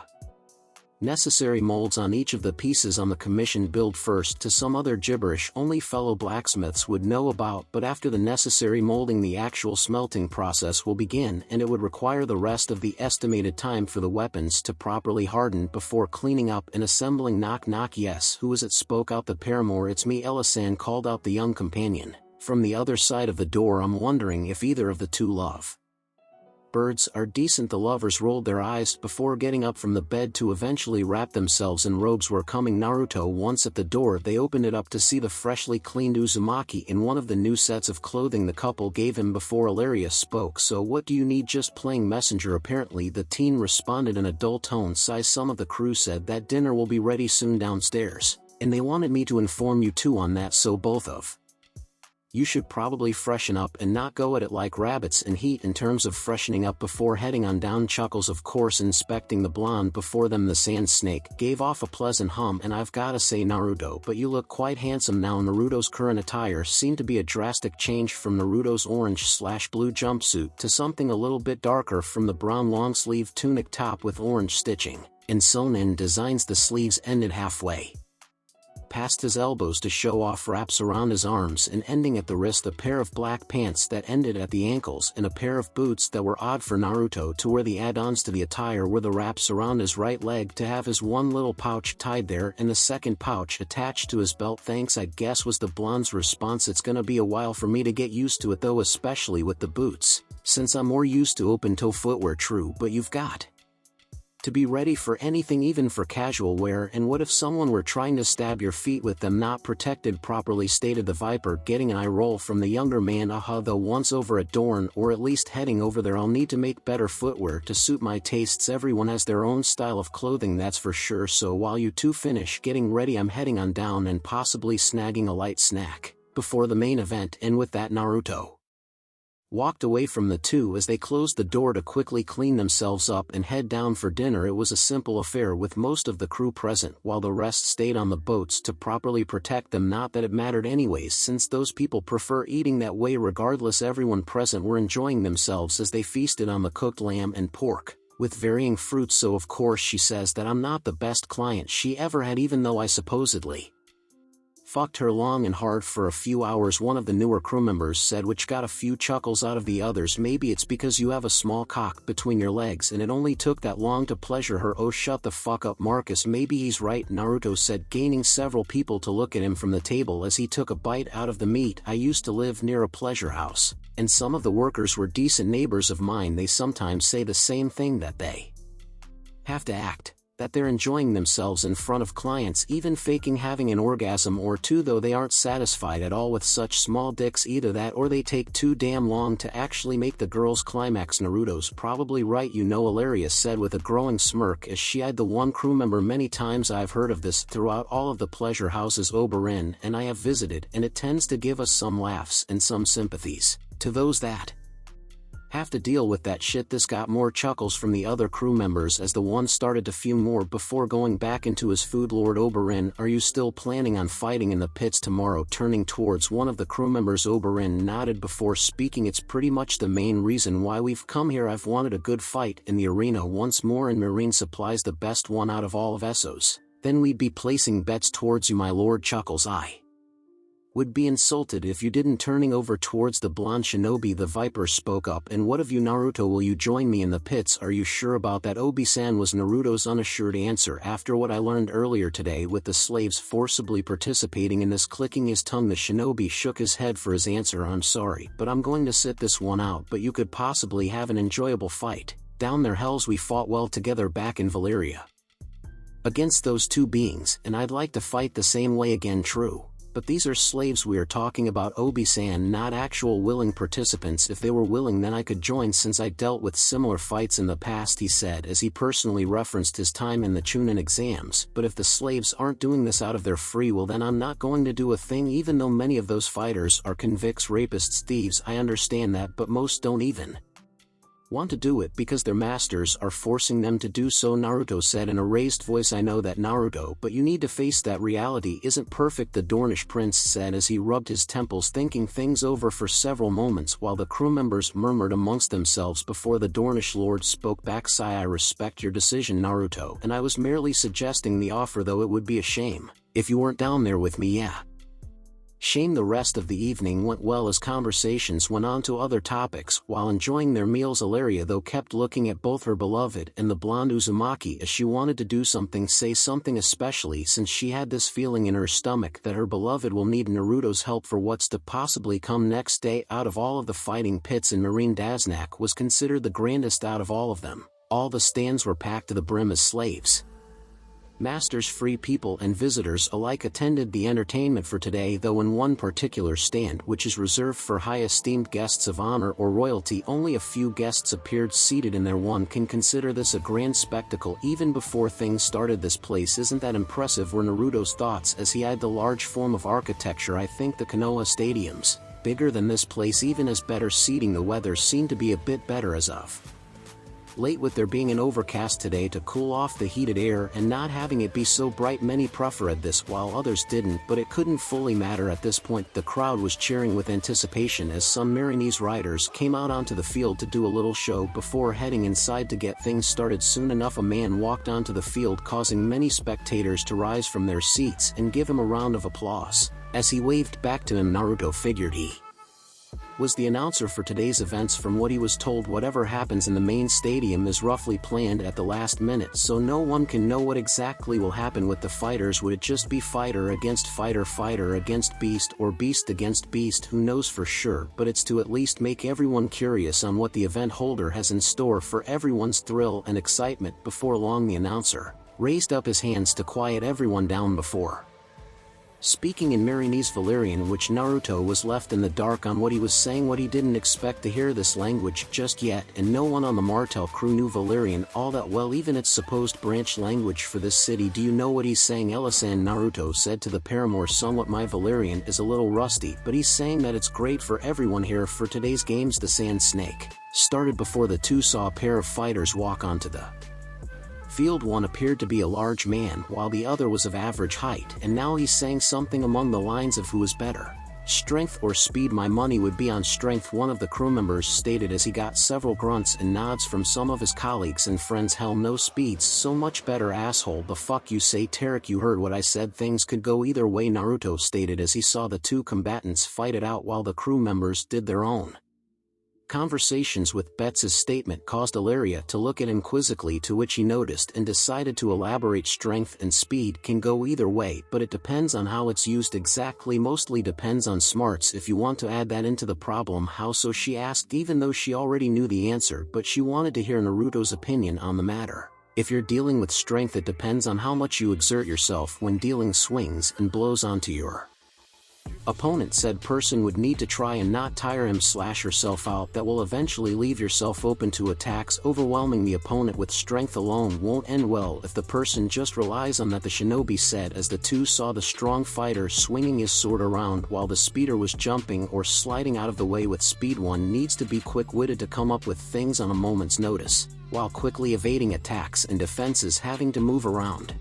necessary molds on each of the pieces on the commissioned build first to some other gibberish only fellow blacksmiths would know about, but after the necessary molding the actual smelting process will begin, and it would require the rest of the estimated time for the weapons to properly harden before cleaning up and assembling. Knock knock. Yes, who is it? Spoke out the paramour. It's me, Ella-san, called out the young companion from the other side of the door. I'm wondering if either of the two love birds are decent. The lovers rolled their eyes before getting up from the bed to eventually wrap themselves in robes. Were coming. Naruto once at the door, they opened it up to see the freshly cleaned Uzumaki in one of the new sets of clothing the couple gave him before Ilaria spoke. So what do you need? Just playing messenger apparently, the teen responded in a dull tone. Sighs. Some of the crew said that dinner will be ready soon downstairs, and they wanted me to inform you too on that, so both of you should probably freshen up and not go at it like rabbits in heat. In terms of freshening up before heading on down, Chuckles of course inspecting the blonde before them. The sand snake gave off a pleasant hum. And I've gotta say, Naruto, but you look quite handsome now. Naruto's current attire seemed to be a drastic change from Naruto's orange/blue jumpsuit to something a little bit darker, from the brown long-sleeve tunic top with orange stitching and sewn-in designs. The sleeves ended halfway past his elbows to show off wraps around his arms and ending at the wrist, a pair of black pants that ended at the ankles, and a pair of boots that were odd for Naruto to wear. The add-ons to the attire were the wraps around his right leg to have his one little pouch tied there and the second pouch attached to his belt. Thanks, I guess, was the blonde's response. It's gonna be a while for me to get used to it though, especially with the boots, since I'm more used to open-toe footwear. True, but you've got to be ready for anything, even for casual wear. And what if someone were trying to stab your feet with them not protected properly, stated the Viper, getting an eye roll from the younger man. Though once over at Dorn, or at least heading over there, I'll need to make better footwear to suit my tastes. Everyone has their own style of clothing, that's for sure. So while you two finish getting ready, I'm heading on down and possibly snagging a light snack before the main event. And with that, Naruto walked away from the two as they closed the door to quickly clean themselves up and head down for dinner. It was a simple affair with most of the crew present, while the rest stayed on the boats to properly protect them. Not that it mattered anyways, since those people prefer eating that way regardless. Everyone present were enjoying themselves as they feasted on the cooked lamb and pork, with varying fruits, so of course she says that I'm not the best client she ever had, even though I supposedly fucked her long and hard for a few hours, one of the newer crew members said, which got a few chuckles out of the others. Maybe it's because you have a small cock between your legs and it only took that long to pleasure her. Oh, shut the fuck up, Marcus. Maybe he's right, Naruto said, gaining several people to look at him from the table as he took a bite out of the meat. I used to live near a pleasure house, and some of the workers were decent neighbors of mine. They sometimes say the same thing, that they have to act that they're enjoying themselves in front of clients, even faking having an orgasm or two, though they aren't satisfied at all with such small dicks. Either that or they take too damn long to actually make the girls climax. Naruto's probably right, you know, Ilaria said with a growing smirk as she eyed the one crew member. Many times I've heard of this throughout all of the pleasure houses Oberyn and I have visited, and it tends to give us some laughs and some sympathies to those that have to deal with that shit. This got more chuckles from the other crew members as the one started to fume more before going back into his food. Lord Oberyn, are you still planning on fighting in the pits tomorrow? Turning towards one of the crew members, Oberyn nodded before speaking. It's pretty much the main reason why we've come here. I've wanted a good fight in the arena once more, and marine supplies the best one out of all of Essos. Then we'd be placing bets towards you, my lord. Chuckles. I would be insulted if you didn't. Turning over towards the blonde shinobi, the Viper spoke up. And what of you, Naruto? Will you join me in the pits? Are you sure about that, Obi-san? Was Naruto's unassured answer. After what I learned earlier today with the slaves forcibly participating in this. Clicking his tongue, the shinobi shook his head for his answer. I'm sorry, but I'm going to sit this one out. But you could possibly have an enjoyable fight down there. Hells, we fought well together back in Valeria against those two beings, and I'd like to fight the same way again. True, but these are slaves we are talking about, Obi-san, not actual willing participants. If they were willing, then I could join, since I dealt with similar fights in the past, he said as he personally referenced his time in the Chunin exams. But if the slaves aren't doing this out of their free will, then I'm not going to do a thing, even though many of those fighters are convicts, rapists, thieves. I understand that, but most don't even want to do it because their masters are forcing them to do so, Naruto said in a raised voice. I know that, Naruto, but you need to face that reality isn't perfect, the Dornish prince said as he rubbed his temples, thinking things over for several moments while the crew members murmured amongst themselves before the Dornish lord spoke back. Sigh, I respect your decision, Naruto, and I was merely suggesting the offer, though it would be a shame if you weren't down there with me. Yeah. Shame. The rest of the evening went well as conversations went on to other topics. While enjoying their meals, Ilaria, though, kept looking at both her beloved and the blonde Uzumaki as she wanted to do something, say something, especially since she had this feeling in her stomach that her beloved will need Naruto's help for what's to possibly come next day. Out of all of the fighting pits in Marine, Daznak was considered the grandest out of all of them. All the stands were packed to the brim as slaves, masters, free people, and visitors alike attended the entertainment for today, though in one particular stand, which is reserved for high-esteemed guests of honor or royalty, only a few guests appeared seated in there. One can consider this a grand spectacle even before things started. This place isn't that impressive, were Naruto's thoughts as he eyed the large form of architecture. I think the Konoha Stadium's bigger than this place, even as better seating. The weather seemed to be a bit better as of late, with there being an overcast today to cool off the heated air and not having it be so bright. Many preferred this while others didn't, but it couldn't fully matter at this point. The crowd was cheering with anticipation as some Marinese riders came out onto the field to do a little show before heading inside to get things started. Soon enough, a man walked onto the field, causing many spectators to rise from their seats and give him a round of applause. As he waved back to him, Naruto figured he was the announcer for today's events. From what he was told, whatever happens in the main stadium is roughly planned at the last minute, so no one can know what exactly will happen with the fighters. Would it just be fighter against fighter, fighter against beast, or beast against beast? Who knows for sure, but it's to at least make everyone curious on what the event holder has in store for everyone's thrill and excitement. Before long, the announcer raised up his hands to quiet everyone down before speaking in Marinese Valerian, which Naruto was left in the dark on what he was saying. What he didn't expect to hear this language just yet, and no one on the Martel crew knew Valerian all that well, even its supposed branch language for this city. Do you know what he's saying, Ella-san? Naruto said to the paramour. Somewhat. My Valerian is a little rusty, but he's saying that it's great for everyone here for today's games. The sand snake started before the two saw a pair of fighters walk onto the field. One appeared to be a large man while the other was of average height, and now he's saying something along the lines of who is better. Strength or speed? My money would be on strength, one of the crew members stated as he got several grunts and nods from some of his colleagues and friends. Hell no, speed's so much better, asshole. The fuck you say, Tarek? You heard what I said. Things could go either way, Naruto stated as he saw the two combatants fight it out while the crew members did their own conversations with. Betts' statement caused Ilaria to look at him quizzically, to which he noticed and decided to elaborate. Strength and speed can go either way, but it depends on how it's used exactly. Mostly depends on smarts. If you want to add that into the problem. How so? She asked, even though she already knew the answer, but she wanted to hear Naruto's opinion on the matter. If you're dealing with strength, it depends on how much you exert yourself when dealing swings and blows onto your opponent. Said person would need to try and not tire him/herself out. That will eventually leave yourself open to attacks. Overwhelming the opponent with strength alone won't end well if the person just relies on that, the shinobi said as the two saw the strong fighter swinging his sword around while the speeder was jumping or sliding out of the way. With speed, one needs to be quick-witted to come up with things on a moment's notice, while quickly evading attacks and defenses, having to move around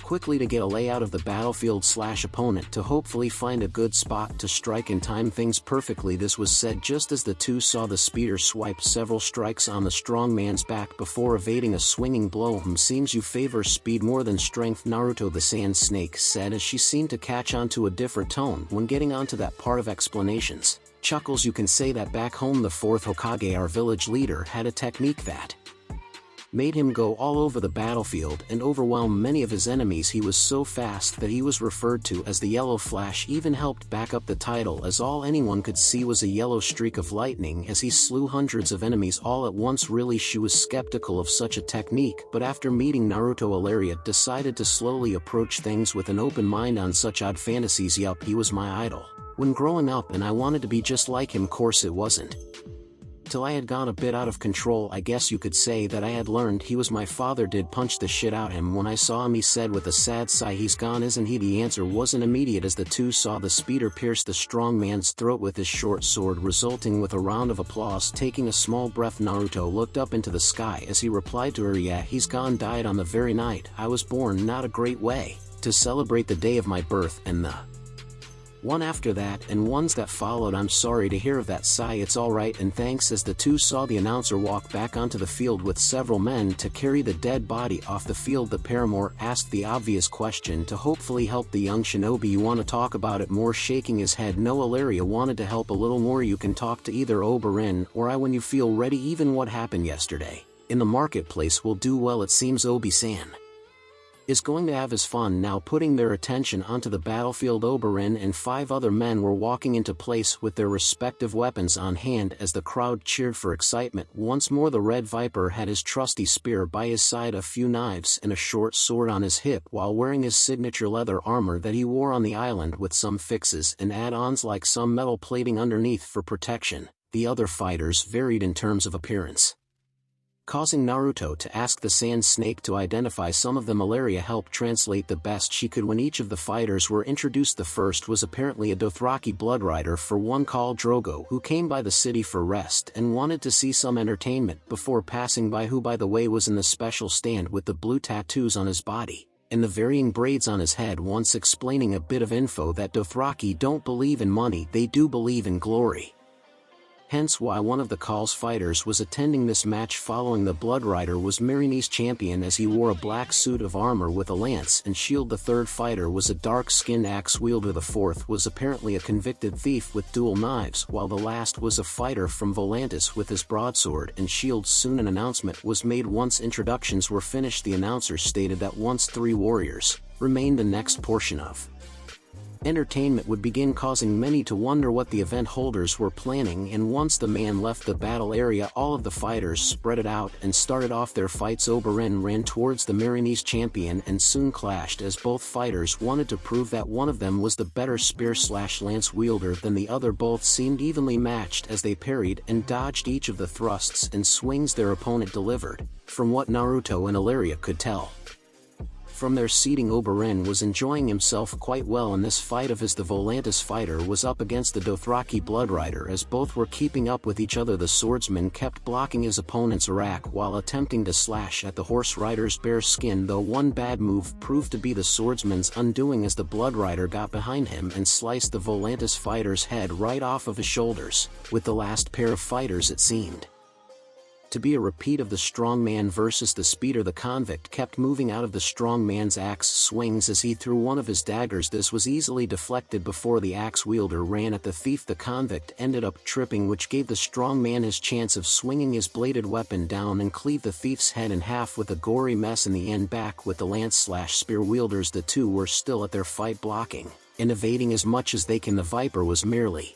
quickly to get a layout of the battlefield/opponent to hopefully find a good spot to strike and time things perfectly. This was said just as the two saw the speeder swipe several strikes on the strong man's back before evading a swinging blow. Seems you favor speed more than strength, Naruto, the Sand Snake said as she seemed to catch on to a different tone when getting onto that part of explanations. Chuckles, you can say that back home the fourth Hokage, our village leader, had a technique that made him go all over the battlefield and overwhelm many of his enemies. He was so fast that he was referred to as the Yellow Flash. Even helped back up the title, as all anyone could see was a yellow streak of lightning as he slew hundreds of enemies all at once. Really, she was skeptical of such a technique, but after meeting Naruto, Ilaria decided to slowly approach things with an open mind on such odd fantasies. Yup, he was my idol when growing up and I wanted to be just like him. Course it wasn't till I had gone a bit out of control, I guess you could say, that I had learned he was my father. Did punch the shit out him when I saw him, he said with a sad sigh. He's gone, isn't he? The answer wasn't immediate as the two saw the speeder pierce the strong man's throat with his short sword, resulting with a round of applause. Taking a small breath, Naruto looked up into the sky as he replied to her, yeah, he's gone, died on the very night I was born. Not a great way to celebrate the day of my birth and the one after that and ones that followed. I'm sorry to hear of that, sigh. It's alright and thanks. As the two saw the announcer walk back onto the field with several men to carry the dead body off the field, the paramour asked the obvious question to hopefully help the young shinobi. You want to talk about it more? Shaking his head, no. Ilaria wanted to help a little more. You can talk to either Oberyn or I when you feel ready. Even what happened yesterday in the marketplace will do well. It seems Obi-san is going to have his fun now. Putting their attention onto the battlefield, Oberyn and 5 other men were walking into place with their respective weapons on hand as the crowd cheered for excitement. Once more the Red Viper had his trusty spear by his side, a few knives and a short sword on his hip, while wearing his signature leather armor that he wore on the island with some fixes and add-ons like some metal plating underneath for protection. The other fighters varied in terms of appearance, causing Naruto to ask the Sand Snake to identify some of them. Ilaria helped translate the best she could when each of the fighters were introduced. The first was apparently a Dothraki bloodrider for one called Drogo, who came by the city for rest and wanted to see some entertainment before passing by, who by the way was in the special stand with the blue tattoos on his body and the varying braids on his head, once explaining a bit of info that Dothraki don't believe in money, they do believe in glory. Hence why one of the Call's fighters was attending this match. Following the Bloodrider was Mirine's champion, as he wore a black suit of armor with a lance and shield. The third fighter was a dark-skinned axe wielder. The fourth was apparently a convicted thief with dual knives, while the last was a fighter from Volantis with his broadsword and shield. Soon an announcement was made. Once introductions were finished, the announcer stated that once 3 warriors remained, the next portion of entertainment would begin, causing many to wonder what the event holders were planning. And once the man left the battle area, all of the fighters spread it out and started off their fights. Oberyn ran towards the Milanese champion and soon clashed, as both fighters wanted to prove that one of them was the better spear/lance wielder than the other. Both seemed evenly matched as they parried and dodged each of the thrusts and swings their opponent delivered, from what Naruto and Ilaria could tell. From their seating, Oberyn was enjoying himself quite well in this fight of his. The Volantis fighter was up against the Dothraki Bloodrider. As both were keeping up with each other, the swordsman kept blocking his opponent's attack while attempting to slash at the horse rider's bare skin, though one bad move proved to be the swordsman's undoing as the Bloodrider got behind him and sliced the Volantis fighter's head right off of his shoulders. With the last pair of fighters, it seemed to be a repeat of the strong man versus the speeder. The convict kept moving out of the strong man's axe swings as he threw one of his daggers. This was easily deflected before the axe wielder ran at the thief. The convict ended up tripping, which gave the strong man his chance of swinging his bladed weapon down and cleave the thief's head in half with a gory mess in the end. Back with the lance/spear wielders, the two were still at their fight, blocking and evading as much as they can. The viper was merely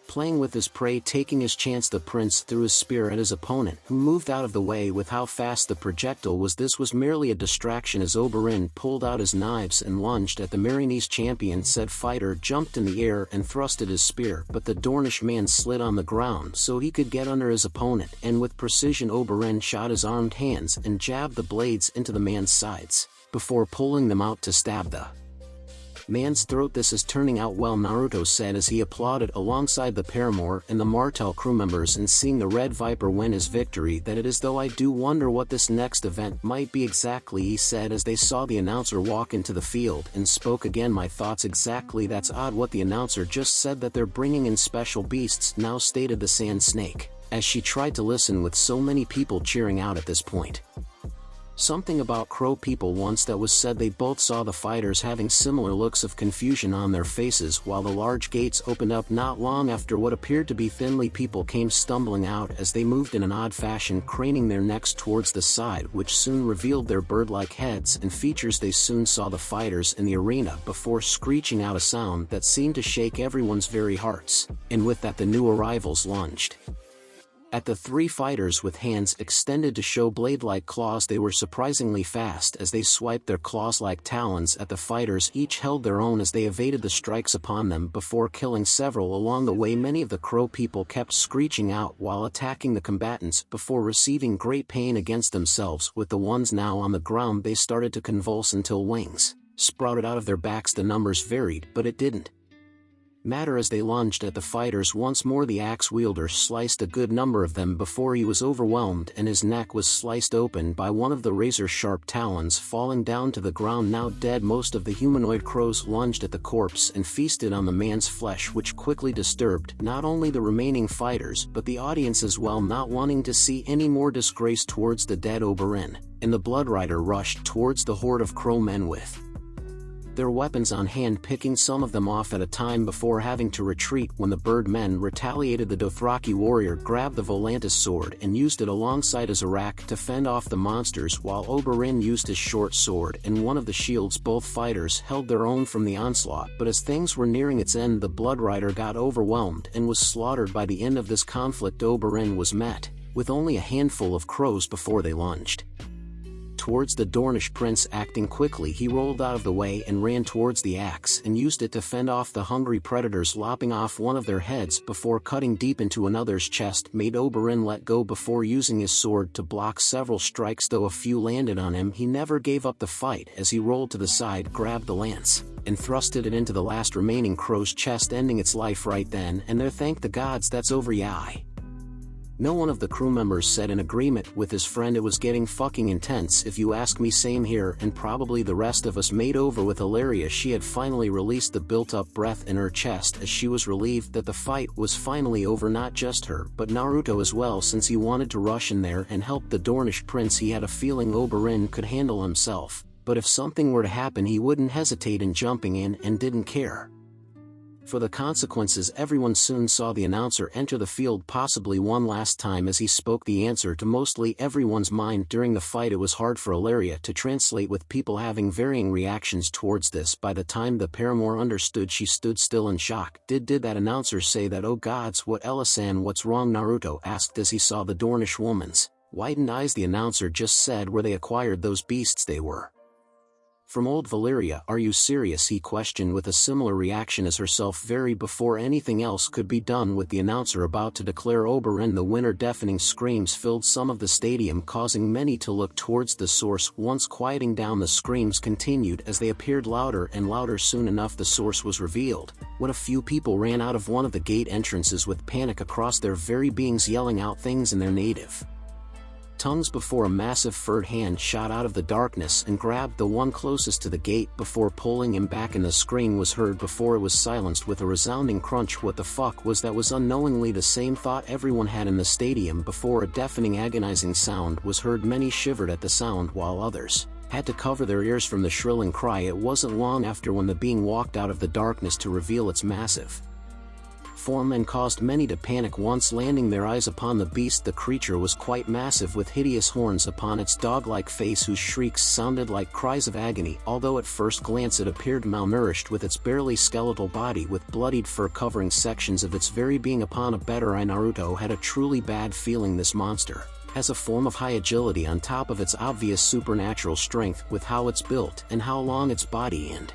playing with his prey, taking his chance. The prince threw his spear at his opponent, who moved out of the way with how fast the projectile was. This was merely a distraction as Oberyn pulled out his knives and lunged at the Meereenese champion. Said fighter jumped in the air and thrusted his spear, but the Dornish man slid on the ground so he could get under his opponent, and with precision Oberyn shot his armed hands and jabbed the blades into the man's sides, before pulling them out to stab the man's throat. This is turning out well, Naruto said as he applauded alongside the paramour and the Martell crew members, and seeing the Red Viper win his victory, that it is, though I do wonder what this next event might be exactly, he said as they saw the announcer walk into the field and spoke again. My thoughts exactly. That's odd what the announcer just said, that they're bringing in special beasts now, stated the Sand Snake, as she tried to listen with so many people cheering out at this point. Something about crow people once that was said. They both saw the fighters having similar looks of confusion on their faces while the large gates opened up not long after. What appeared to be thinly people came stumbling out as they moved in an odd fashion, craning their necks towards the side, which soon revealed their bird-like heads and features. They soon saw the fighters in the arena before screeching out a sound that seemed to shake everyone's very hearts, and with that the new arrivals lunged at the three fighters with hands extended to show blade-like claws. They were surprisingly fast as they swiped their claws-like talons at the fighters. Each held their own as they evaded the strikes upon them before killing several along the way. Many of the crow people kept screeching out while attacking the combatants before receiving great pain against themselves. With the ones now on the ground, they started to convulse until wings sprouted out of their backs. The numbers varied, but it didn't matter as they lunged at the fighters once more. The axe wielder sliced a good number of them before he was overwhelmed and his neck was sliced open by one of the razor-sharp talons, falling down to the ground now dead. Most of the humanoid crows lunged at the corpse and feasted on the man's flesh, which quickly disturbed not only the remaining fighters but the audience as well, not wanting to see any more disgrace towards the dead Oberyn, and the Bloodrider rushed towards the horde of crow men with their weapons on hand, picking some of them off at a time before having to retreat. When the bird men retaliated, the Dothraki warrior grabbed the Volantis sword and used it alongside his arak to fend off the monsters, while Oberyn used his short sword and one of the shields. Both fighters held their own from the onslaught, but as things were nearing its end, the Bloodrider got overwhelmed and was slaughtered. By the end of this conflict, Oberyn was met with only a handful of crows before they lunged towards the Dornish prince. Acting quickly, he rolled out of the way and ran towards the axe and used it to fend off the hungry predators, lopping off one of their heads before cutting deep into another's chest. Made Oberyn let go before using his sword to block several strikes, though a few landed on him. He never gave up the fight as he rolled to the side, grabbed the lance, and thrusted it into the last remaining crow's chest, ending its life right then and there. Thank the gods, that's over. Yeah, no one of the crew members said in agreement with his friend. It was getting fucking intense if you ask me. Same here, and probably the rest of us made over with Ilaria. She had finally released the built-up breath in her chest as she was relieved that the fight was finally over. Not just her, but Naruto as well, since he wanted to rush in there and help the Dornish prince. He had a feeling Oberyn could handle himself, but if something were to happen he wouldn't hesitate in jumping in and didn't care for the consequences. Everyone soon saw the announcer enter the field possibly one last time as he spoke the answer to mostly everyone's mind during the fight. It was hard for Ilaria to translate, with people having varying reactions towards this. By the time the paramour understood, she stood still in shock. Did that announcer say that? Oh gods, what Elisan, what's wrong? Naruto asked as he saw the Dornish woman's widened eyes. The announcer just said where they acquired those beasts. They were From old Valeria, "Are you serious?" he questioned with a similar reaction as herself very before anything else could be done with the announcer about to declare Oberyn the winner. Deafening screams filled some of the stadium, causing many to look towards the source. Once quieting down, the screams continued as they appeared louder and louder. Soon enough the source was revealed, when a few people ran out of one of the gate entrances with panic across their very beings, yelling out things in their native tongues before a massive furred hand shot out of the darkness and grabbed the one closest to the gate before pulling him back, and the scream was heard before it was silenced with a resounding crunch. What the fuck was that? Was unknowingly the same thought everyone had in the stadium before. A deafening agonizing sound was heard. Many shivered at the sound while others had to cover their ears from the shrilling cry. It wasn't long after when the being walked out of the darkness to reveal its massive form and caused many to panic. Once landing their eyes upon the beast, the creature was quite massive with hideous horns upon its dog-like face whose shrieks sounded like cries of agony. Although at first glance it appeared malnourished, with its barely skeletal body with bloodied fur covering sections of its very being. Upon a better eye, Naruto had a truly bad feeling this monster has a form of high agility on top of its obvious supernatural strength. With how it's built and how long its body and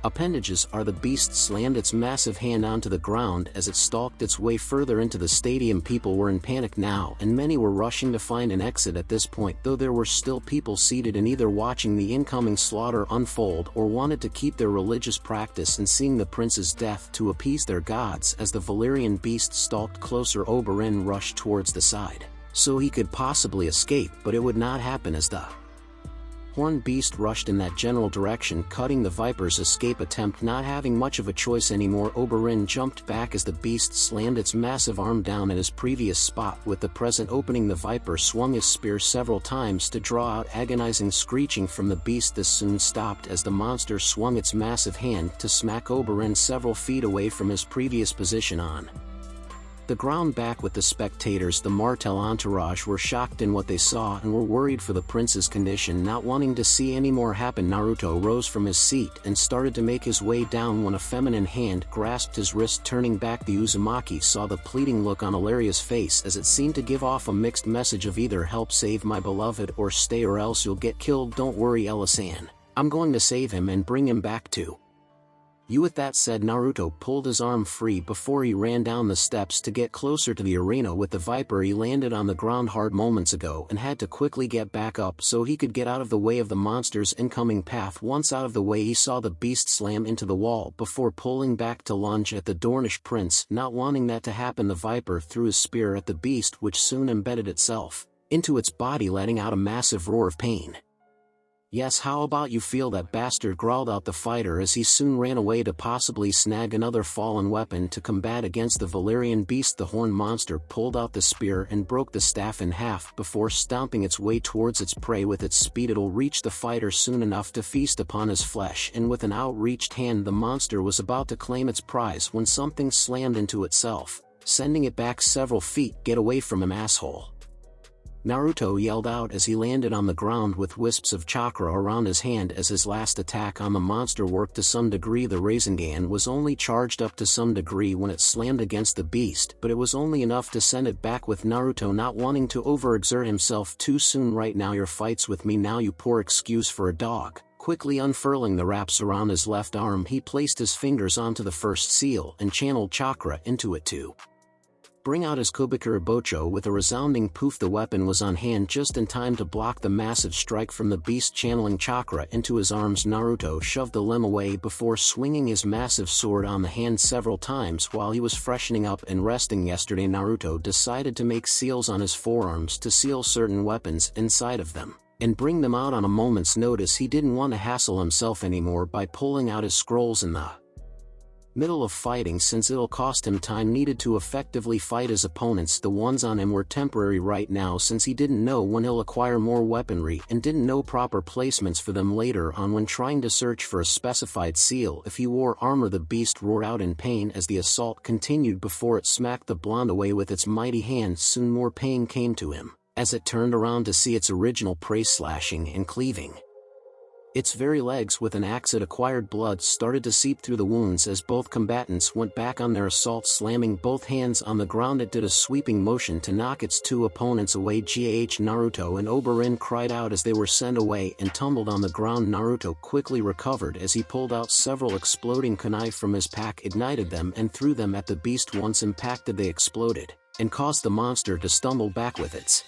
appendages are, the beast slammed its massive hand onto the ground as it stalked its way further into the stadium. People were in panic now, and many were rushing to find an exit at this point, though there were still people seated and either watching the incoming slaughter unfold or wanted to keep their religious practice and seeing the prince's death to appease their gods. As the Valyrian beast stalked closer, Oberyn rushed towards the side so he could possibly escape, but it would not happen as the horned beast rushed in that general direction, cutting the viper's escape attempt. Not having much of a choice anymore, Oberyn jumped back as the beast slammed its massive arm down at his previous spot. With the present opening, the viper swung his spear several times to draw out agonizing screeching from the beast. This soon stopped as the monster swung its massive hand to smack Oberyn several feet away from his previous position on the ground. Back with the spectators, the Martell entourage were shocked in what they saw and were worried for the prince's condition. Not wanting to see any more happen, Naruto rose from his seat and started to make his way down when a feminine hand grasped his wrist. Turning back, the Uzumaki saw the pleading look on Illyria's face as it seemed to give off a mixed message of either help save my beloved or stay or else you'll get killed. Don't worry, Ella-san, I'm going to save him and bring him back to you. With that said, Naruto pulled his arm free before he ran down the steps to get closer to the arena. With the viper, he landed on the ground hard moments ago and had to quickly get back up so he could get out of the way of the monster's incoming path. Once out of the way, he saw the beast slam into the wall before pulling back to lunge at the Dornish prince. Not wanting that to happen, the viper threw his spear at the beast, which soon embedded itself into its body, letting out a massive roar of pain. "Yes, how about you feel that, bastard?" growled out the fighter as he soon ran away to possibly snag another fallen weapon to combat against the Valyrian beast. The horned monster pulled out the spear and broke the staff in half before stomping its way towards its prey. With its speed, it'll reach the fighter soon enough to feast upon his flesh, and with an outreached hand the monster was about to claim its prize when something slammed into itself, sending it back several feet. "Get away from him, asshole!" Naruto yelled out as he landed on the ground with wisps of chakra around his hand. As his last attack on the monster worked to some degree, the Rasengan was only charged up to some degree when it slammed against the beast, but it was only enough to send it back. With Naruto not wanting to overexert himself too soon, "Right now your fight's with me now, you poor excuse for a dog." Quickly unfurling the wraps around his left arm, he placed his fingers onto the first seal and channeled chakra into it to bring out his Kubikura Bocho. With a resounding poof, the weapon was on hand just in time to block the massive strike from the beast. Channeling chakra into his arms, Naruto shoved the limb away before swinging his massive sword on the hand several times. While he was freshening up and resting yesterday, Naruto decided to make seals on his forearms to seal certain weapons inside of them and bring them out on a moment's notice. He didn't want to hassle himself anymore by pulling out his scrolls in the middle of fighting, since it'll cost him time needed to effectively fight his opponents. The ones on him were temporary right now, since he didn't know when he'll acquire more weaponry and didn't know proper placements for them later on when trying to search for a specified seal. If he wore armor, the beast roared out in pain as the assault continued before it smacked the blonde away with its mighty hand. Soon more pain came to him as it turned around to see its original prey slashing and cleaving Its very legs with an acid-acquired blood started to seep through the wounds as both combatants went back on their assault, slamming both hands on the ground. It did a sweeping motion to knock its two opponents away. Naruto and Oberyn cried out as they were sent away and tumbled on the ground. Naruto quickly recovered as he pulled out several exploding kunai from his pack, ignited them and threw them at the beast. Once impacted, they exploded, and caused the monster to stumble back with its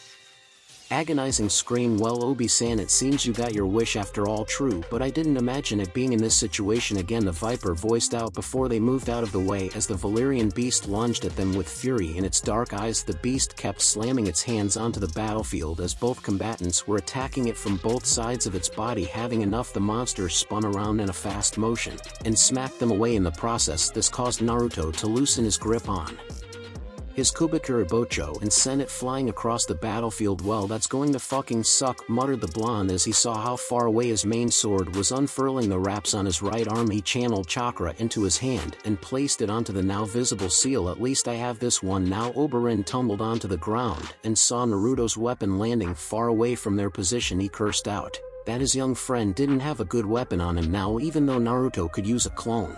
agonizing scream. Well, Obi-san, it seems you got your wish after all. True, but I didn't imagine it being in this situation again, the Viper voiced out before they moved out of the way as the Valyrian beast lunged at them with fury in its dark eyes. The beast kept slamming its hands onto the battlefield as both combatants were attacking it from both sides of its body. Having enough, the monster spun around in a fast motion and smacked them away in the process. This caused Naruto to loosen his grip on his Kubikuri Bocho and sent it flying across the battlefield. Well, that's going to fucking suck, muttered the blonde as he saw how far away his main sword was. Unfurling the wraps on his right arm, he channeled chakra into his hand and placed it onto the now visible seal. At least I have this one now. Oberyn tumbled onto the ground and saw Naruto's weapon landing far away from their position. He cursed out that his young friend didn't have a good weapon on him now, even though Naruto could use a clone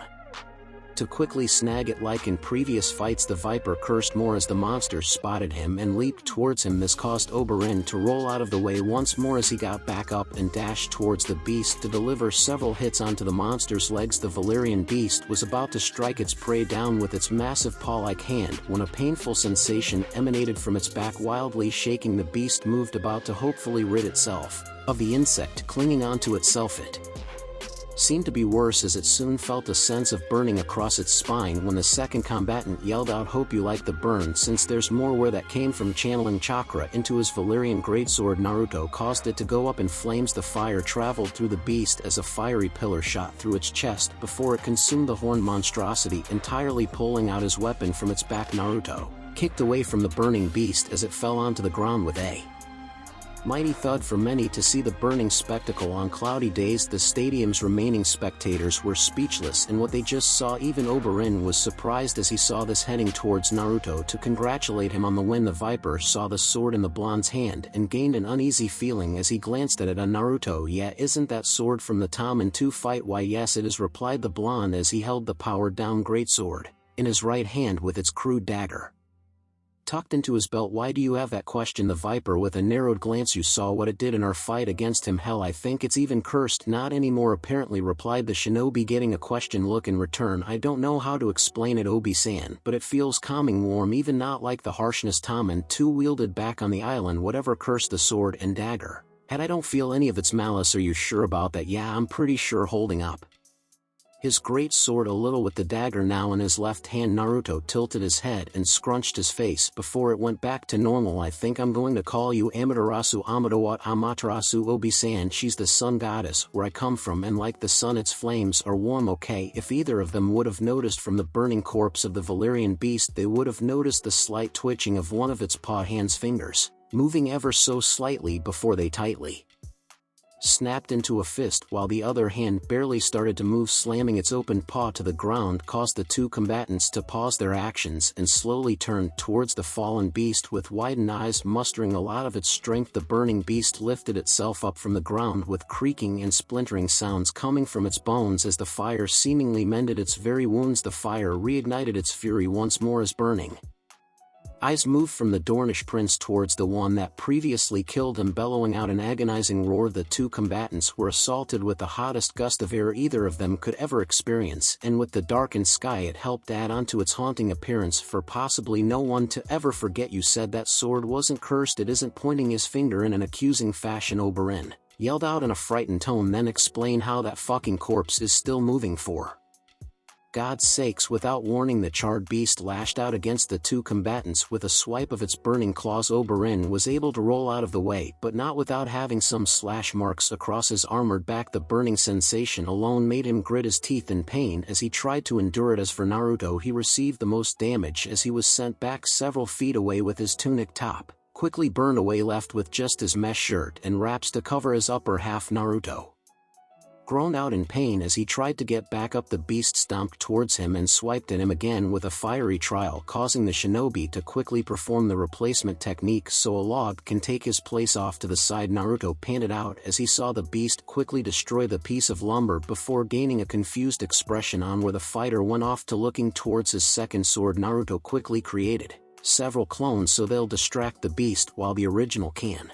to quickly snag it. Like in previous fights, the Viper cursed more as the monster spotted him and leaped towards him. This caused Oberyn to roll out of the way once more as he got back up and dashed towards the beast to deliver several hits onto the monster's legs. The Valyrian beast was about to strike its prey down with its massive paw-like hand when a painful sensation emanated from its back. Wildly shaking, the beast moved about to hopefully rid itself of the insect clinging onto itself. It seemed to be worse as it soon felt a sense of burning across its spine when the second combatant yelled out, "Hope you like the burn." Since there's more where that came from, channeling chakra into his Valyrian greatsword, Naruto caused it to go up in flames. The fire traveled through the beast as a fiery pillar shot through its chest before it consumed the horned monstrosity entirely. Pulling out his weapon from its back, Naruto kicked away from the burning beast as it fell onto the ground with a mighty thud. For many to see the burning spectacle on cloudy days, the stadium's remaining spectators were speechless in what they just saw. Even Oberyn was surprised as he saw this, heading towards Naruto to congratulate him on the win. The Viper saw the sword in the blonde's hand and gained an uneasy feeling as he glanced at it on Naruto. "Yeah, isn't that sword from the Tom and 2 fight?" "Why, yes it is," replied the blonde as he held the powered-down greatsword in his right hand with its crude dagger tucked into his belt. "Why do you have that?" questioned the Viper with a narrowed glance. "You saw what it did in our fight against him. Hell, I think it's even cursed." "Not anymore apparently," replied the shinobi, getting a question look in return. "I don't know how to explain it, Obi-san, but it feels calming, warm, even not like the harshness Tom and 2 wielded back on the island. Whatever cursed the sword and dagger had, I don't feel any of its malice." "Are you sure about that?" "Yeah, I'm pretty sure." Holding up his great sword a little with the dagger now in his left hand, Naruto tilted his head and scrunched his face before it went back to normal. "I think I'm going to call you Amaterasu." "What Amaterasu?" "Obi-san, she's the sun goddess where I come from, and like the sun its flames are warm." "Okay." If either of them would have noticed from the burning corpse of the Valyrian beast, they would have noticed the slight twitching of one of its paw hand's fingers, moving ever so slightly before they tightly snapped into a fist, while the other hand barely started to move. Slamming its open paw to the ground caused the 2 combatants to pause their actions and slowly turn towards the fallen beast with widened eyes. Mustering a lot of its strength, the burning beast lifted itself up from the ground with creaking and splintering sounds coming from its bones as the fire seemingly mended its very wounds. The fire reignited its fury once more as burning eyes moved from the Dornish prince towards the one that previously killed him. Bellowing out an agonizing roar, the 2 combatants were assaulted with the hottest gust of air either of them could ever experience, and with the darkened sky it helped add on to its haunting appearance for possibly no one to ever forget. "You said that sword wasn't cursed, it isn't?" Pointing his finger in an accusing fashion, Oberyn yelled out in a frightened tone. "Then explain how that fucking corpse is still moving, for God's sakes." Without warning, the charred beast lashed out against the 2 combatants with a swipe of its burning claws. Oberyn was able to roll out of the way, but not without having some slash marks across his armored back. The burning sensation alone made him grit his teeth in pain as he tried to endure it. As for Naruto, he received the most damage as he was sent back several feet away with his tunic top quickly burned away, left with just his mesh shirt and wraps to cover his upper half. Naruto groaned out in pain as he tried to get back up. The beast stomped towards him and swiped at him again with a fiery trial, causing the shinobi to quickly perform the replacement technique so a log can take his place off to the side. Naruto panted out as he saw the beast quickly destroy the piece of lumber before gaining a confused expression on where the fighter went off to looking towards his second sword. Naruto quickly created several clones so they'll distract the beast while the original can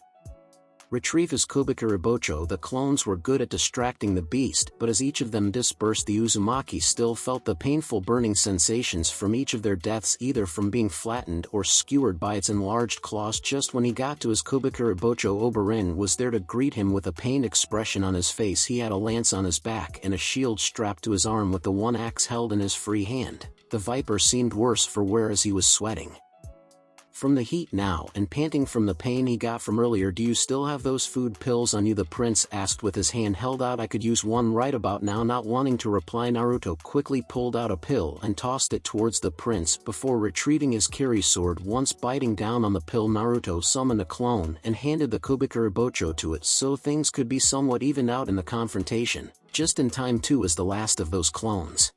retrieve his Kubikuribocho. The clones were good at distracting the beast, but as each of them dispersed, the Uzumaki still felt the painful burning sensations from each of their deaths, either from being flattened or skewered by its enlarged claws. Just when he got to his Kubikuribocho, Oberyn was there to greet him with a pained expression on his face. He had a lance on his back and a shield strapped to his arm with the one axe held in his free hand. The Viper seemed worse for wear as he was sweating from the heat now and panting from the pain he got from earlier. "Do you still have those food pills on you?" the prince asked with his hand held out. "I could use one right about now." Not wanting to reply, Naruto quickly pulled out a pill and tossed it towards the prince before retrieving his Kiri sword. Once biting down on the pill, Naruto summoned a clone and handed the Kubikuribocho to it so things could be somewhat evened out in the confrontation. Just in time too, as the last of those clones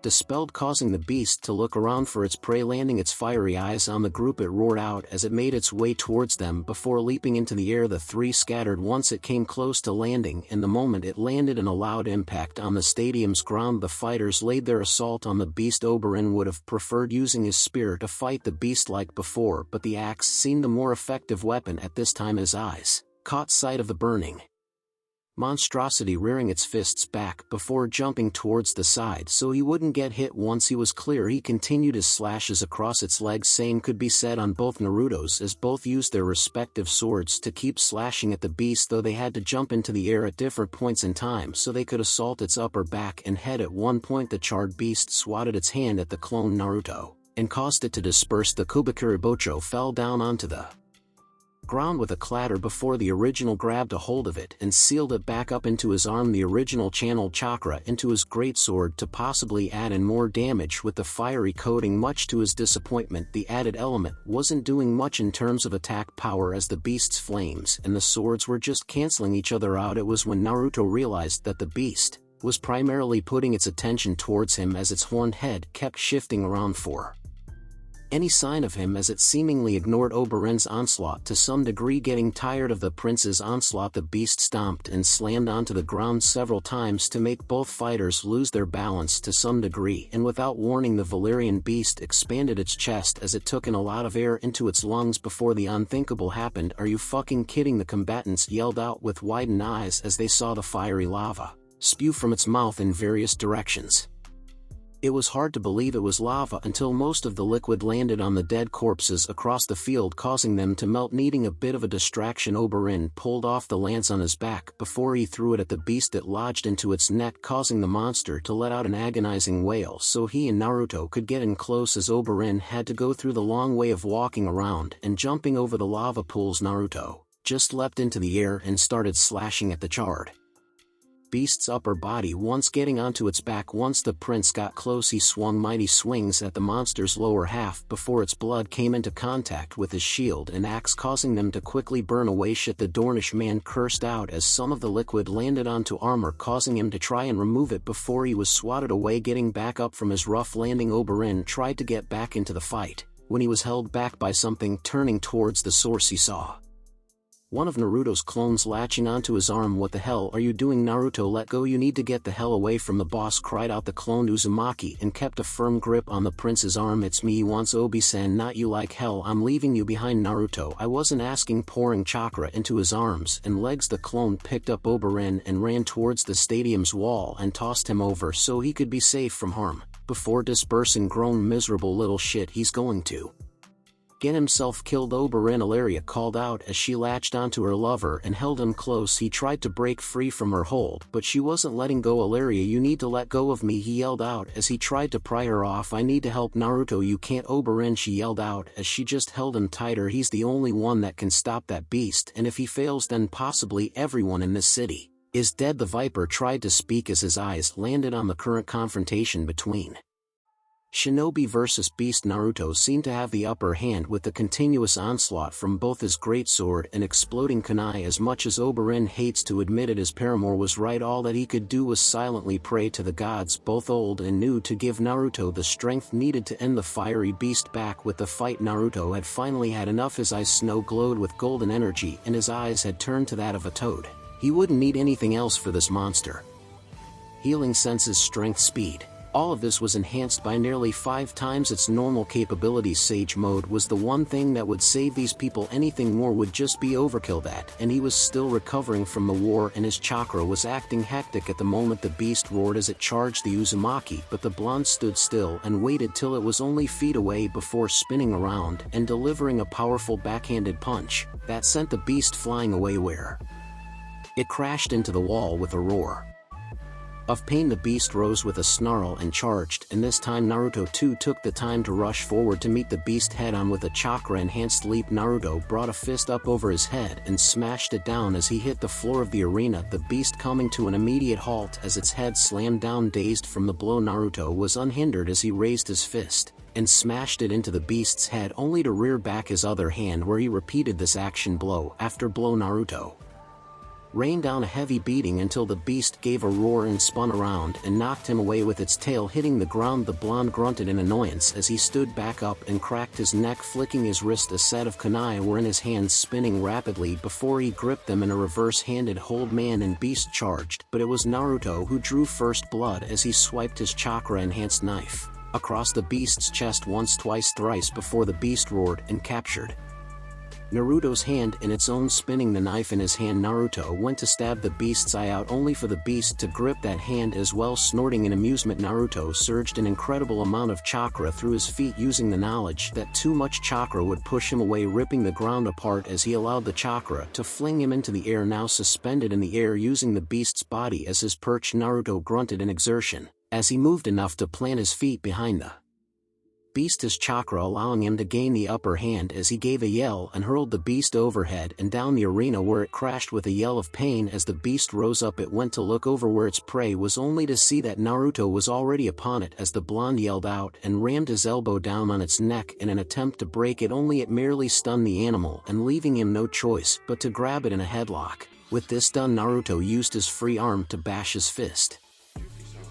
dispelled, causing the beast to look around for its prey. Landing its fiery eyes on the group, it roared out as it made its way towards them before leaping into the air. The three scattered once it came close to landing, and the moment it landed, an loud impact on the stadium's ground. The fighters laid their assault on the beast. Oberyn would have preferred using his spear to fight the beast like before, but the axe seemed the more effective weapon at this time. His eyes caught sight of the burning monstrosity rearing its fists back before jumping towards the side so he wouldn't get hit. Once he was clear, he continued his slashes across its legs. Same could be said on both Naruto's, as both used their respective swords to keep slashing at the beast, though they had to jump into the air at different points in time so they could assault its upper back and head. At one point, the charred beast swatted its hand at the clone Naruto and caused it to disperse. The Kubikuribocho fell down onto the ground with a clatter before the original grabbed a hold of it and sealed it back up into his arm. The original channeled chakra into his greatsword to possibly add in more damage with the fiery coating. Much to his disappointment, the added element wasn't doing much in terms of attack power, as the beast's flames and the swords were just canceling each other out. It was when Naruto realized that the beast was primarily putting its attention towards him, as its horned head kept shifting around for any sign of him, as it seemingly ignored Oberyn's onslaught to some degree. Getting tired of the prince's onslaught, the beast stomped and slammed onto the ground several times to make both fighters lose their balance to some degree, and without warning, the Valyrian beast expanded its chest as it took in a lot of air into its lungs before the unthinkable happened. "Are you fucking kidding?" the combatants yelled out with widened eyes as they saw the fiery lava spew from its mouth in various directions. It was hard to believe it was lava until most of the liquid landed on the dead corpses across the field, causing them to melt. Needing a bit of a distraction, Oberyn pulled off the lance on his back before he threw it at the beast. It lodged into its neck, causing the monster to let out an agonizing wail so he and Naruto could get in close, as Oberyn had to go through the long way of walking around and jumping over the lava pools. Naruto just leapt into the air and started slashing at the charred beast's upper body, once getting onto its back. Once the prince got close, he swung mighty swings at the monster's lower half before its blood came into contact with his shield and axe, causing them to quickly burn away. "Shit!" the Dornish man cursed out as some of the liquid landed onto armor, causing him to try and remove it before he was swatted away. Getting back up from his rough landing, Oberyn tried to get back into the fight when he was held back by something. Turning towards the source, he saw one of Naruto's clones latching onto his arm. "What the hell are you doing, Naruto? Let go, you need to get the hell away from the boss," cried out the cloned Uzumaki, and kept a firm grip on the prince's arm. "It's me, wants Obi-san, not you. Like hell, I'm leaving you behind, Naruto. I wasn't asking." Pouring chakra into his arms and legs, the clone picked up Oberyn and ran towards the stadium's wall and tossed him over so he could be safe from harm before dispersing. "Grown miserable little shit, he's going to get himself killed," Oberyn, Ilaria called out as she latched onto her lover and held him close. He tried to break free from her hold, but she wasn't letting go. "Ilaria, you need to let go of me," he yelled out as he tried to pry her off. "I need to help Naruto." "You can't, Oberyn," she yelled out as she just held him tighter. "He's the only one that can stop that beast, and if he fails, then possibly everyone in this city is dead." The Viper tried to speak as his eyes landed on the current confrontation between Shinobi vs Beast. Naruto seemed to have the upper hand with the continuous onslaught from both his greatsword and exploding kunai. As much as Oberyn hates to admit it, his paramour was right. All that he could do was silently pray to the gods, both old and new, to give Naruto the strength needed to end the fiery beast. Back with the fight, Naruto had finally had enough. His eyes snow glowed with golden energy and his eyes had turned to that of a toad. He wouldn't need anything else for this monster. Healing senses, strength, speed. All of this was enhanced by nearly 5 times its normal capabilities. Sage mode was the one thing that would save these people. Anything more would just be overkill. That, and he was still recovering from the war and his chakra was acting hectic at the moment the beast roared as it charged the Uzumaki, but the blonde stood still and waited till it was only feet away before spinning around and delivering a powerful backhanded punch that sent the beast flying away, where it crashed into the wall with a roar of pain. The beast rose with a snarl and charged, and this time Naruto too took the time to rush forward to meet the beast head-on. With a chakra-enhanced leap, Naruto brought a fist up over his head and smashed it down as he hit the floor of the arena, the beast coming to an immediate halt as its head slammed down. Dazed from the blow, Naruto was unhindered as he raised his fist and smashed it into the beast's head, only to rear back his other hand, where he repeated this action blow after blow. Naruto rained down a heavy beating until the beast gave a roar and spun around and knocked him away with its tail hitting the ground. The blonde grunted in annoyance as he stood back up and cracked his neck, flicking his wrist. A set of kunai were in his hands, spinning rapidly before he gripped them in a reverse-handed hold. Man and beast charged, but it was Naruto who drew first blood as he swiped his chakra-enhanced knife across the beast's chest once, twice, thrice before the beast roared and captured Naruto's hand in its own. Spinning the knife in his hand, Naruto went to stab the beast's eye out, only for the beast to grip that hand as well. Snorting in amusement, Naruto surged an incredible amount of chakra through his feet, using the knowledge that too much chakra would push him away, ripping the ground apart as he allowed the chakra to fling him into the air. Now suspended in the air, using the beast's body as his perch, Naruto grunted in exertion as he moved enough to plant his feet behind the beast, his chakra allowing him to gain the upper hand as he gave a yell and hurled the beast overhead and down the arena, where it crashed with a yell of pain. As the beast rose up, it went to look over where its prey was, only to see that Naruto was already upon it. As the blonde yelled out and rammed his elbow down on its neck in an attempt to break it, only it merely stunned the animal and leaving him no choice but to grab it in a headlock. With this done, Naruto used his free arm to bash his fist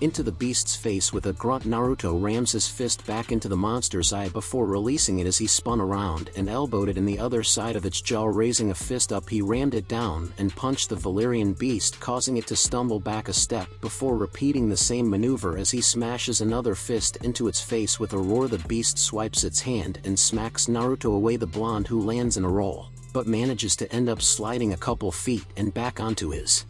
into the beast's face. With a grunt, Naruto rams his fist back into the monster's eye before releasing it as he spun around and elbowed it in the other side of its jaw. Raising a fist up, he rammed it down and punched the Valyrian beast, causing it to stumble back a step before repeating the same maneuver as he smashes another fist into its face. With a roar, the beast swipes its hand and smacks Naruto away. The blonde, who lands in a roll but manages to end up sliding a couple feet and back onto his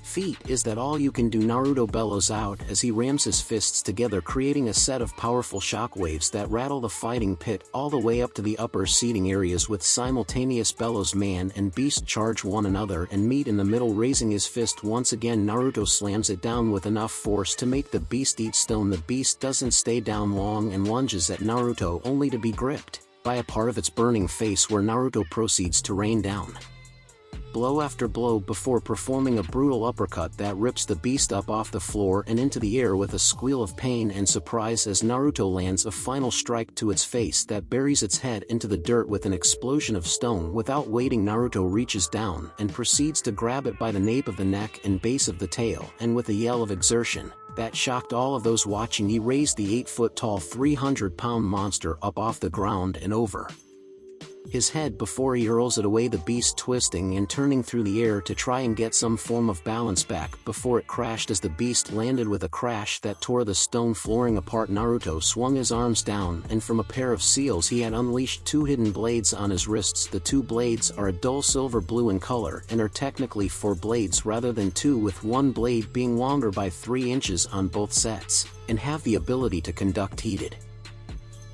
feet. Is that all you can do? Naruto bellows out as he rams his fists together, creating a set of powerful shockwaves that rattle the fighting pit all the way up to the upper seating areas. With simultaneous bellows, man and beast charge one another and meet in the middle. Raising his fist once again, Naruto slams it down with enough force to make the beast eat stone. The beast doesn't stay down long and lunges at Naruto, only to be gripped by a part of its burning face, where Naruto proceeds to rain down blow after blow before performing a brutal uppercut that rips the beast up off the floor and into the air with a squeal of pain and surprise as Naruto lands a final strike to its face that buries its head into the dirt with an explosion of stone. Without waiting, Naruto reaches down and proceeds to grab it by the nape of the neck and base of the tail, and with a yell of exertion that shocked all of those watching, he raised the 8-foot-tall 300-pound monster up off the ground and over his head before he hurls it away, the beast twisting and turning through the air to try and get some form of balance back before it crashed as the beast landed with a crash that tore the stone flooring apart. Naruto swung his arms down, and from a pair of seals he had unleashed 2 hidden blades on his wrists. The 2 blades are a dull silver blue in color and are technically 4 blades rather than 2, with one blade being longer by 3 inches on both sets, and have the ability to conduct heated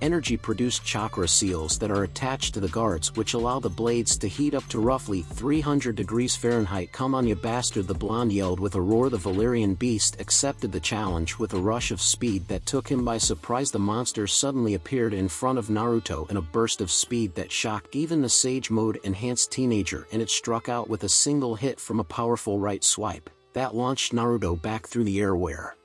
energy-produced chakra seals that are attached to the guards, which allow the blades to heat up to roughly 300 degrees Fahrenheit. "Come on, you bastard," the blonde yelled with a roar. The Valyrian beast accepted the challenge with a rush of speed that took him by surprise. The monster suddenly appeared in front of Naruto in a burst of speed that shocked even the Sage Mode enhanced teenager, and it struck out with a single hit from a powerful right swipe that launched Naruto back through the air, where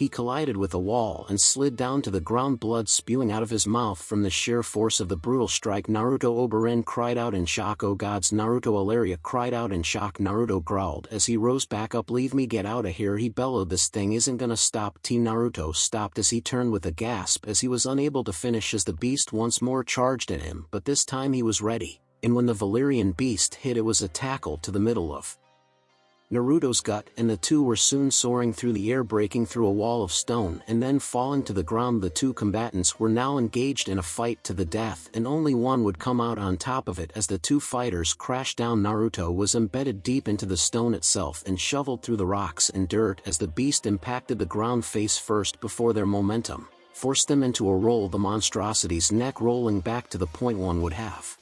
He collided with a wall and slid down to the ground, blood spewing out of his mouth from the sheer force of the brutal strike. Naruto Oberyn cried out in shock. "Oh gods!" Naruto Ilaria cried out in shock. Naruto growled as he rose back up. "Leave me, get out of here," he bellowed. "This thing isn't gonna stop." Naruto stopped as he turned with a gasp as he was unable to finish as the beast once more charged at him, but this time he was ready, and when the Valyrian beast hit, it was a tackle to the middle of Naruto's gut, and the two were soon soaring through the air, breaking through a wall of stone and then falling to the ground. The two combatants were now engaged in a fight to the death, and only one would come out on top of it as the two fighters crashed down. Naruto was embedded deep into the stone itself and shoveled through the rocks and dirt as the beast impacted the ground face first before their momentum forced them into a roll, the monstrosity's neck rolling back to the point one would have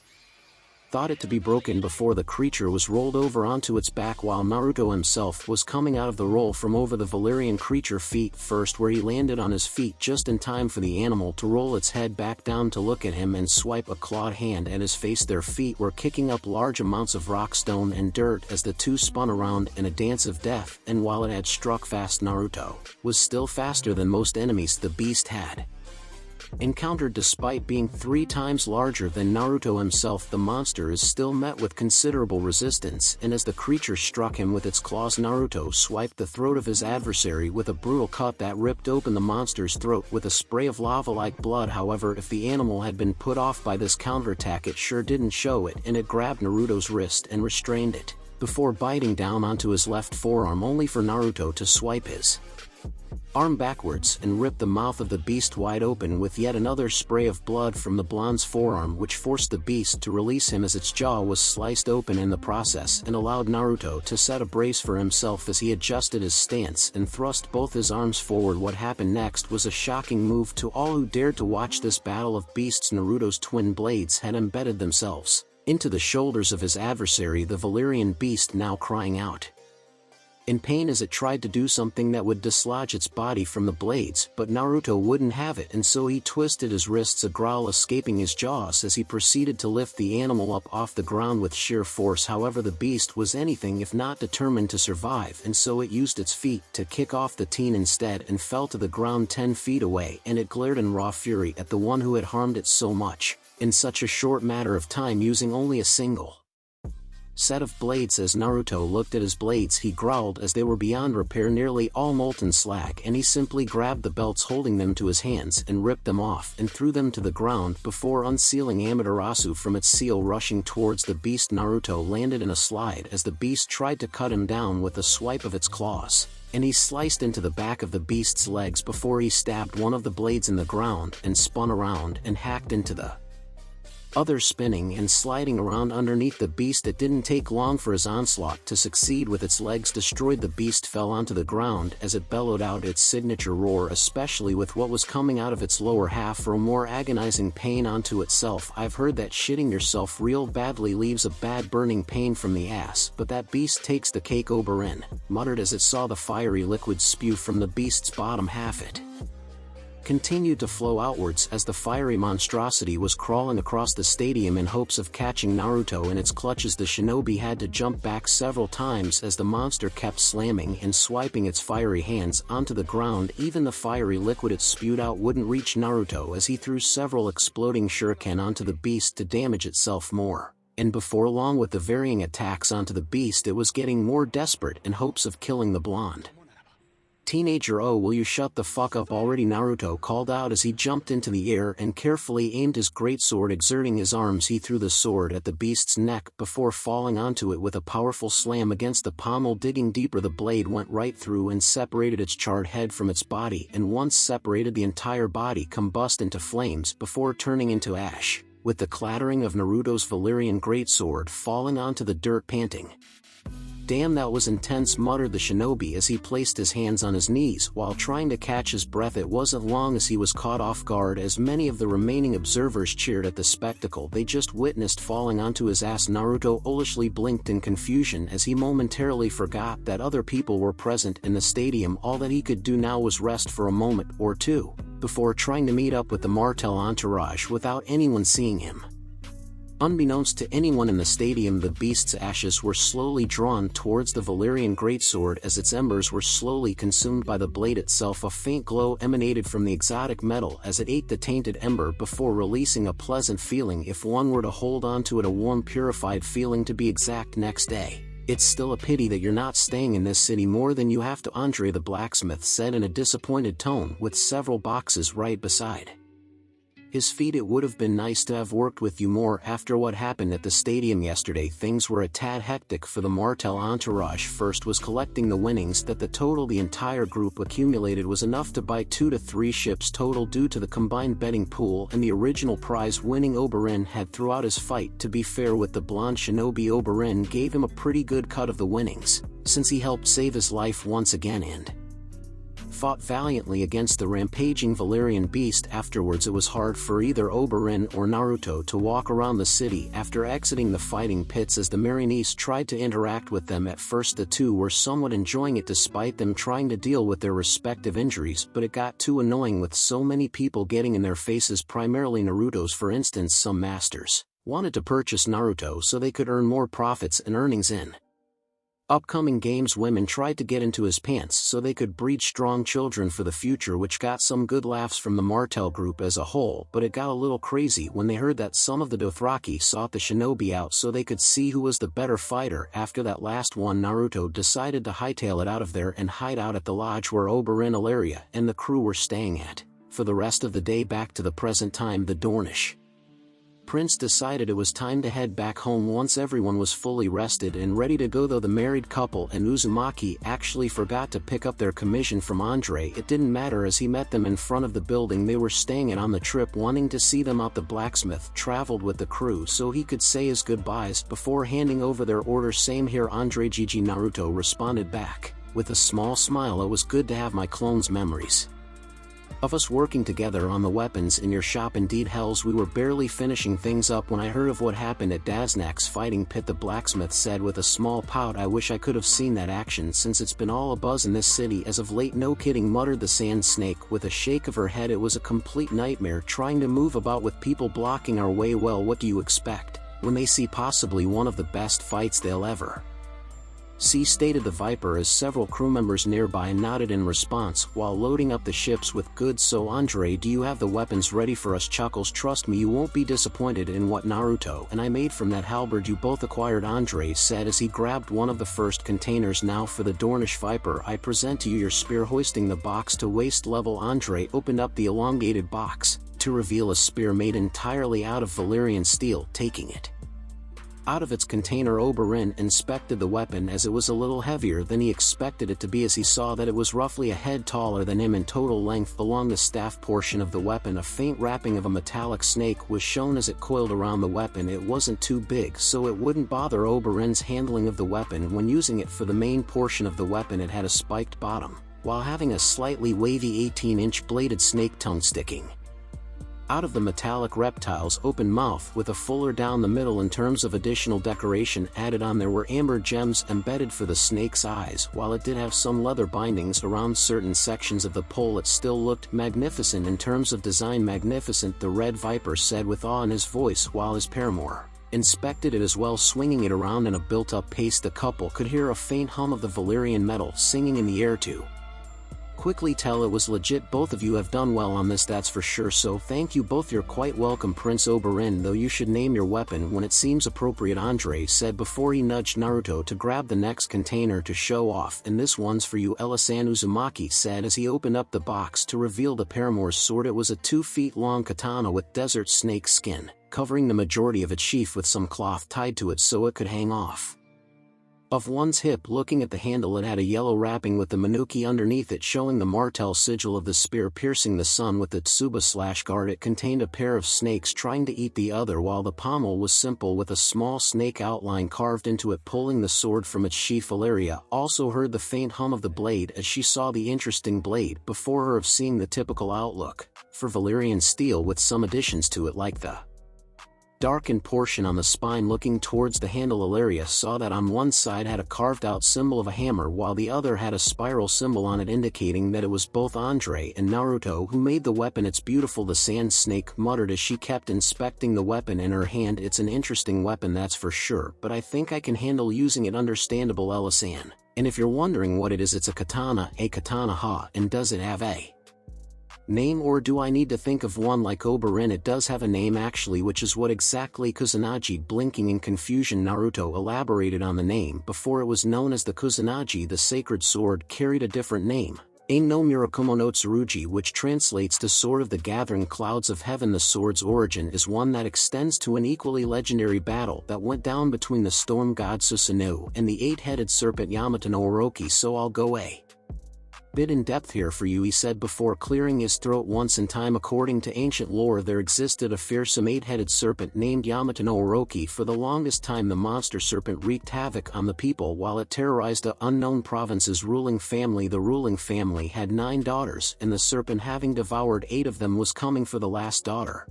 thought it to be broken before the creature was rolled over onto its back, while Naruto himself was coming out of the roll from over the Valyrian creature feet first, where he landed on his feet just in time for the animal to roll its head back down to look at him and swipe a clawed hand at his face. Their feet were kicking up large amounts of rock, stone and dirt as the two spun around in a dance of death, and while it had struck fast, Naruto was still faster than most enemies the beast had encountered. Despite being 3 times larger than Naruto himself, the monster is still met with considerable resistance, and as the creature struck him with its claws, Naruto swiped the throat of his adversary with a brutal cut that ripped open the monster's throat with a spray of lava-like blood. However, if the animal had been put off by this counterattack, it sure didn't show it, and it grabbed Naruto's wrist and restrained it before biting down onto his left forearm, only for Naruto to swipe his arm backwards and rip the mouth of the beast wide open with yet another spray of blood from the blonde's forearm, which forced the beast to release him as its jaw was sliced open in the process, and allowed Naruto to set a brace for himself as he adjusted his stance and thrust both his arms forward. What happened next was a shocking move to all who dared to watch this battle of beasts. Naruto's twin blades had embedded themselves into the shoulders of his adversary, the Valyrian beast, now crying out in pain as it tried to do something that would dislodge its body from the blades, but Naruto wouldn't have it, and so he twisted his wrists, a growl escaping his jaws as he proceeded to lift the animal up off the ground with sheer force. However, the beast was anything if not determined to survive, and so it used its feet to kick off the teen instead and fell to the ground 10 feet away, and it glared in raw fury at the one who had harmed it so much in such a short matter of time, using only a single set of blades. As Naruto looked at his blades, he growled as they were beyond repair, nearly all molten slag, and he simply grabbed the belts holding them to his hands and ripped them off and threw them to the ground before unsealing Amaterasu from its seal. Rushing towards the beast, Naruto landed in a slide as the beast tried to cut him down with a swipe of its claws, and he sliced into the back of the beast's legs before he stabbed one of the blades in the ground and spun around and hacked into the other, spinning and sliding around underneath the beast. It didn't take long for his onslaught to succeed. With its legs destroyed, the beast fell onto the ground as it bellowed out its signature roar, especially with what was coming out of its lower half for a more agonizing pain onto itself. I've heard that shitting yourself real badly leaves a bad burning pain from the ass, but that beast takes the cake. Oberyn muttered as it saw the fiery liquid spew from the beast's bottom half. It continued to flow outwards as the fiery monstrosity was crawling across the stadium in hopes of catching Naruto in its clutches. The shinobi had to jump back several times as the monster kept slamming and swiping its fiery hands onto the ground. Even the fiery liquid it spewed out wouldn't reach Naruto as he threw several exploding shuriken onto the beast to damage itself more. And before long, with the varying attacks onto the beast, it was getting more desperate in hopes of killing the blonde teenager. "Oh, will you shut the fuck up already?" Naruto called out as he jumped into the air and carefully aimed his greatsword. Exerting his arms, he threw the sword at the beast's neck before falling onto it with a powerful slam against the pommel. Digging deeper, the blade went right through and separated its charred head from its body, and once separated, the entire body combusted into flames before turning into ash, with the clattering of Naruto's Valyrian greatsword falling onto the dirt. Panting, "Damn, that was intense," muttered the shinobi as he placed his hands on his knees while trying to catch his breath. It wasn't long as he was caught off guard as many of the remaining observers cheered at the spectacle they just witnessed falling onto his ass. Naruto foolishly blinked in confusion as he momentarily forgot that other people were present in the stadium. All that he could do now was rest for a moment or two before trying to meet up with the Martell entourage without anyone seeing him. Unbeknownst to anyone in the stadium, the beast's ashes were slowly drawn towards the Valyrian greatsword as its embers were slowly consumed by the blade itself. A faint glow emanated from the exotic metal as it ate the tainted ember before releasing a pleasant feeling. If one were to hold on to it, a warm, purified feeling to be exact. Next day. "It's still a pity that you're not staying in this city more than you have to," Andre the blacksmith said in a disappointed tone, with several boxes right beside his feet. "It would have been nice to have worked with you more. After what happened at the stadium yesterday, things were a tad hectic for the Martell entourage. First was collecting the winnings that the total the entire group accumulated was enough to buy 2 to 3 ships total due to the combined betting pool and the original prize winning Oberyn had throughout his fight. To be fair with the blonde shinobi, Oberyn gave him a pretty good cut of the winnings, since he helped save his life once again and fought valiantly against the rampaging Valyrian beast. Afterwards it was hard for either Oberyn or Naruto to walk around the city after exiting the fighting pits as the Marinese tried to interact with them. At first the two were somewhat enjoying it despite them trying to deal with their respective injuries, but it got too annoying with so many people getting in their faces, primarily Naruto's. For instance, some masters wanted to purchase Naruto so they could earn more profits and earnings in upcoming games. Women tried to get into his pants so they could breed strong children for the future, which got some good laughs from the Martell group as a whole, but it got a little crazy when they heard that some of the Dothraki sought the shinobi out so they could see who was the better fighter. After that last one, Naruto decided to hightail it out of there and hide out at the lodge where Oberyn, Ilaria, and the crew were staying at for the rest of the day. Back to the present time, the Dornish prince decided it was time to head back home once everyone was fully rested and ready to go, though the married couple and Uzumaki actually forgot to pick up their commission from Andre. It didn't matter as he met them in front of the building they were staying at on the trip. Wanting to see them out, the blacksmith traveled with the crew so he could say his goodbyes before handing over their orders. "Same here, Andre." Gigi, Naruto responded back with a small smile. "It was good to have my clone's memories of us working together on the weapons in your shop. Indeed, hells, we were barely finishing things up when I heard of what happened at Daznak's fighting pit," the blacksmith said with a small pout. "I wish I could have seen that action since it's been all abuzz in this city as of late." "No kidding," muttered the sand snake with a shake of her head. "It was a complete nightmare trying to move about with people blocking our way." "Well, what do you expect when they see possibly one of the best fights they'll ever see," stated the Viper as several crew members nearby nodded in response while loading up the ships with goods. "So Andre, do you have the weapons ready for us?" "Chuckles, trust me, you won't be disappointed in what Naruto and I made from that halberd you both acquired," Andre said as he grabbed one of the first containers. "Now for the Dornish Viper, I present to you your spear." Hoisting the box to waist level, Andre opened up the elongated box to reveal a spear made entirely out of Valyrian steel. Taking it out of its container, Oberyn inspected the weapon as it was a little heavier than he expected it to be as he saw that it was roughly a head taller than him in total length. Along the staff portion of the weapon, a faint wrapping of a metallic snake was shown as it coiled around the weapon. It wasn't too big so it wouldn't bother Oberyn's handling of the weapon. When using it for the main portion of the weapon, it had a spiked bottom, while having a slightly wavy 18-inch bladed snake tongue sticking out of the metallic reptile's open mouth with a fuller down the middle. In terms of additional decoration added on, there were amber gems embedded for the snake's eyes. While it did have some leather bindings around certain sections of the pole, it still looked magnificent in terms of design. "Magnificent," the Red Viper said with awe in his voice while his paramour inspected it as well, swinging it around in a built-up pace. The couple could hear a faint hum of the Valyrian metal singing in the air to quickly tell it was legit. "Both of you have done well on this, that's for sure, so thank you both." "You're quite welcome, Prince Oberyn, though you should name your weapon when it seems appropriate," Andre said before he nudged Naruto to grab the next container to show off. "And this one's for you, Ella-san," Uzumaki said as he opened up the box to reveal the paramour's sword. It was a 2 feet long katana with desert snake skin covering the majority of its sheath with some cloth tied to it so it could hang off of one's hip. Looking at the handle, it had a yellow wrapping with the Manuki underneath it showing the Martell sigil of the spear piercing the sun with the Tsuba/guard. It contained a pair of snakes trying to eat the other, while the pommel was simple with a small snake outline carved into it. Pulling the sword from its sheath, Ilaria also heard the faint hum of the blade as she saw the interesting blade before her of seeing the typical outlook for Valyrian steel with some additions to it like the darkened portion on the spine looking towards the handle. Ilaria saw that on one side had a carved out symbol of a hammer while the other had a spiral symbol on it indicating that it was both Andre and Naruto who made the weapon. It's beautiful, the sand snake muttered as she kept inspecting the weapon in her hand. It's an interesting weapon, that's for sure, but I think I can handle using it. Understandable, Ella-san. And if you're wondering what it is, it's a katana ha, and does it have a name, or do I need to think of one like Oberyn? It does have a name actually, which is what exactly? Kusanagi. Blinking in confusion, Naruto elaborated on the name. Before it was known as the Kusanagi, the sacred sword carried a different name, Ein no Murakumo no Tsurugi, which translates to Sword of the Gathering Clouds of Heaven. The sword's origin is one that extends to an equally legendary battle that went down between the storm god Susanoo and the eight-headed serpent Yamato no Orochi, so I'll go a bit in depth here for you, he said before clearing his throat. Once in time, according to ancient lore, there existed a fearsome eight-headed serpent named Yamato no Orochi. For the longest time the monster serpent wreaked havoc on the people while it terrorized the unknown province's ruling family. The ruling family had 9 daughters, and the serpent, having devoured 8 of them, was coming for the last daughter.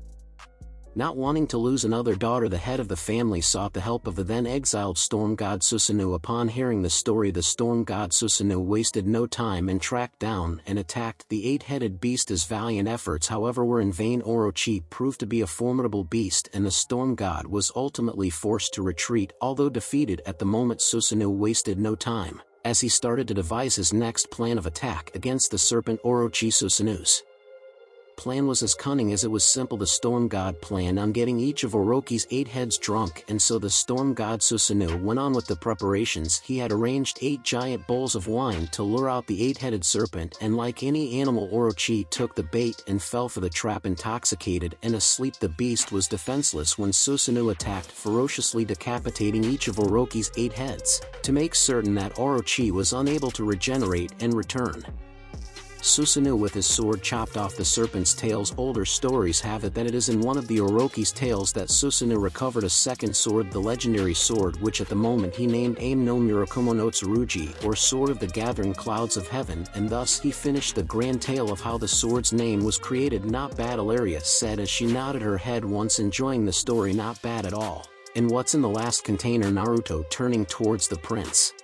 Not wanting to lose another daughter, the head of the family sought the help of the then exiled storm god Susanoo. Upon hearing the story, the storm god Susanoo wasted no time and tracked down and attacked the eight-headed beast. His valiant efforts, however, were in vain. Orochi proved to be a formidable beast, and the storm god was ultimately forced to retreat. Although defeated at the moment, Susanoo wasted no time, as he started to devise his next plan of attack against the serpent Orochi. Susanoo's plan was as cunning as it was simple. The storm god planned on getting each of Orochi's 8 heads drunk, and so the storm god Susanoo went on with the preparations. He had arranged 8 giant bowls of wine to lure out the 8-headed serpent, and like any animal, Orochi took the bait and fell for the trap. Intoxicated and asleep, the beast was defenseless when Susanoo attacked, ferociously decapitating each of Orochi's 8 heads. To make certain that Orochi was unable to regenerate and return, Susanoo with his sword chopped off the serpent's tails. Older stories have it that it is in one of the Orochi's tails that Susanoo recovered a second sword, the legendary sword which at the moment he named Ein no Murakumo no Tsurugi, or Sword of the Gathering Clouds of Heaven, and thus he finished the grand tale of how the sword's name was created. Not bad, Ilaria said as she nodded her head, once enjoying the story. Not bad at all. And what's in the last container? Naruto turning towards the prince.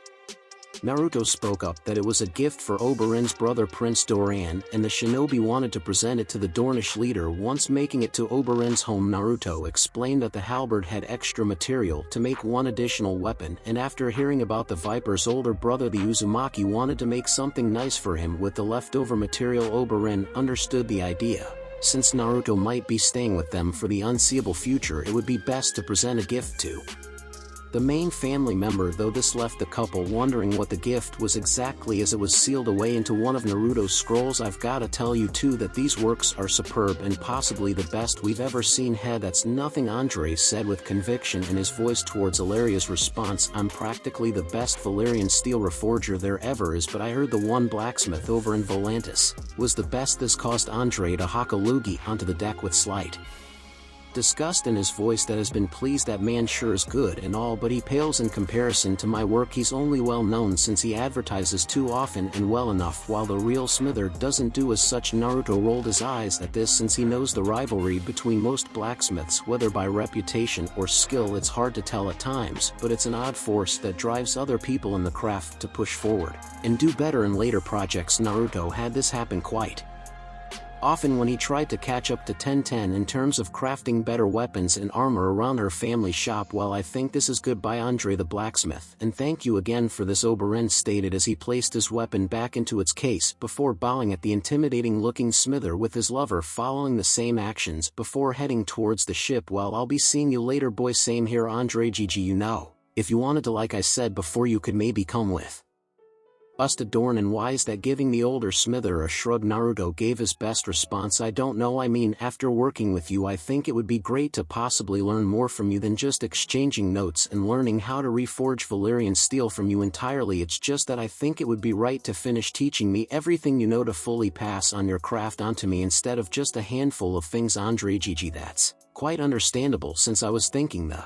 Naruto spoke up that it was a gift for Oberyn's brother Prince Doran, and the shinobi wanted to present it to the Dornish leader. Once making it to Oberyn's home, Naruto explained that the halberd had extra material to make one additional weapon, and after hearing about the Viper's older brother the Uzumaki wanted to make something nice for him with the leftover material. Oberyn understood the idea. Since Naruto might be staying with them for the unseeable future, it would be best to present a gift to the main family member, though this left the couple wondering what the gift was exactly as it was sealed away into one of Naruto's scrolls. I've gotta tell you too that these works are superb and possibly the best we've ever seen. Head, that's nothing, Andre said with conviction in his voice towards Ilaria's response. I'm practically the best Valyrian steel reforger there ever is, but I heard the one blacksmith over in Volantis was the best. This caused Andre to hock a loogie onto the deck with slight disgust in his voice. That has been pleased. That man sure is good and all, but he pales in comparison to my work. He's only well known since he advertises too often and well enough, while the real smither doesn't do as such. Naruto rolled his eyes at this, since he knows the rivalry between most blacksmiths, whether by reputation or skill it's hard to tell at times, but it's an odd force that drives other people in the craft to push forward and do better in later projects. Naruto had this happen quite often when he tried to catch up to 1010 in terms of crafting better weapons and armor around her family shop. Well, I think this is good. By Andre the blacksmith, and thank you again for this, Oberyn stated as he placed his weapon back into its case before bowing at the intimidating looking smither with his lover following the same actions before heading towards the ship. Well, I'll be seeing you later, boy. Same here, Andre. GG. You know, if you wanted to, like I said before, you could maybe come with us to Dorne. And why is that? Giving the older smither a shrug, Naruto gave his best response. I don't know, I mean, after working with you, I think it would be great to possibly learn more from you than just exchanging notes and learning how to reforge Valyrian steel from you entirely. It's just that I think it would be right to finish teaching me everything you know, to fully pass on your craft onto me instead of just a handful of things. Andre. GG. That's quite understandable, since I was thinking the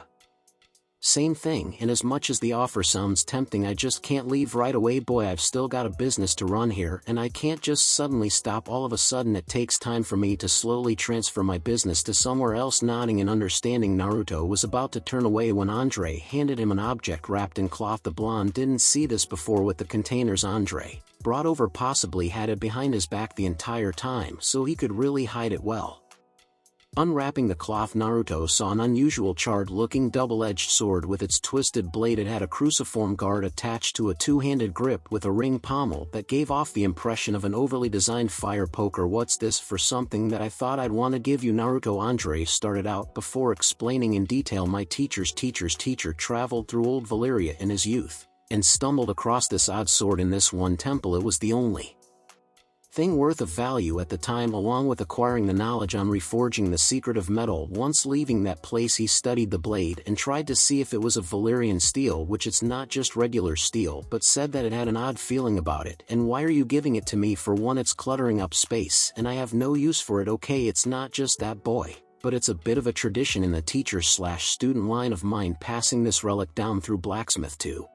Same thing, and as much as the offer sounds tempting, I just can't leave right away. Boy, I've still got a business to run here, and I can't just suddenly stop all of a sudden. It takes time for me to slowly transfer my business to somewhere else. Nodding and understanding, Naruto was about to turn away when Andre handed him an object wrapped in cloth. The blonde didn't see this before with the containers Andre brought over, possibly had it behind his back the entire time so he could really hide it well. Unwrapping the cloth, Naruto saw an unusual charred-looking double-edged sword with its twisted blade. It had a cruciform guard attached to a two-handed grip with a ring pommel that gave off the impression of an overly designed fire poker. What's this for? Something that I thought I'd want to give you, Naruto. Andre started out before explaining in detail. My teacher's teacher traveled through old Valyria in his youth and stumbled across this odd sword in this one temple. It was the only thing worth of value at the time, along with acquiring the knowledge on reforging the secret of metal. Once leaving that place, he studied the blade and tried to see if it was of Valyrian steel, which it's not just regular steel, but said that it had an odd feeling about it. And why are you giving it to me? For one, it's cluttering up space and I have no use for it. Okay, it's not just that, boy, but it's a bit of a tradition in the teacher/student line of mine, passing this relic down through blacksmith to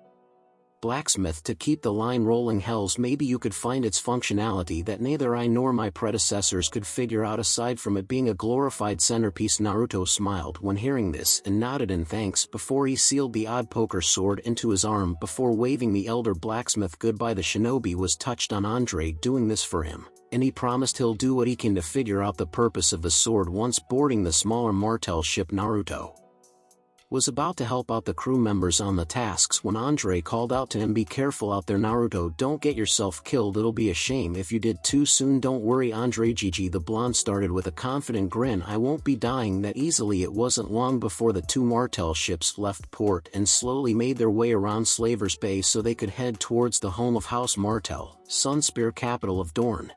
blacksmith to keep the line rolling. Hells, maybe you could find its functionality that neither I nor my predecessors could figure out aside from it being a glorified centerpiece. Naruto smiled when hearing this and nodded in thanks before he sealed the odd poker sword into his arm before waving the elder blacksmith goodbye. The shinobi was touched on Andre doing this for him, and he promised he'll do what he can to figure out the purpose of the sword. Once boarding the smaller Martel ship, Naruto was about to help out the crew members on the tasks when Andre called out to him, "Be careful out there, Naruto, don't get yourself killed. It'll be a shame if you did too soon." "Don't worry, Andre GG," the blonde started with a confident grin. "I won't be dying that easily." It wasn't long before the two Martel ships left port and slowly made their way around Slaver's Bay so they could head towards the home of House Martel, Sunspear, capital of Dorne.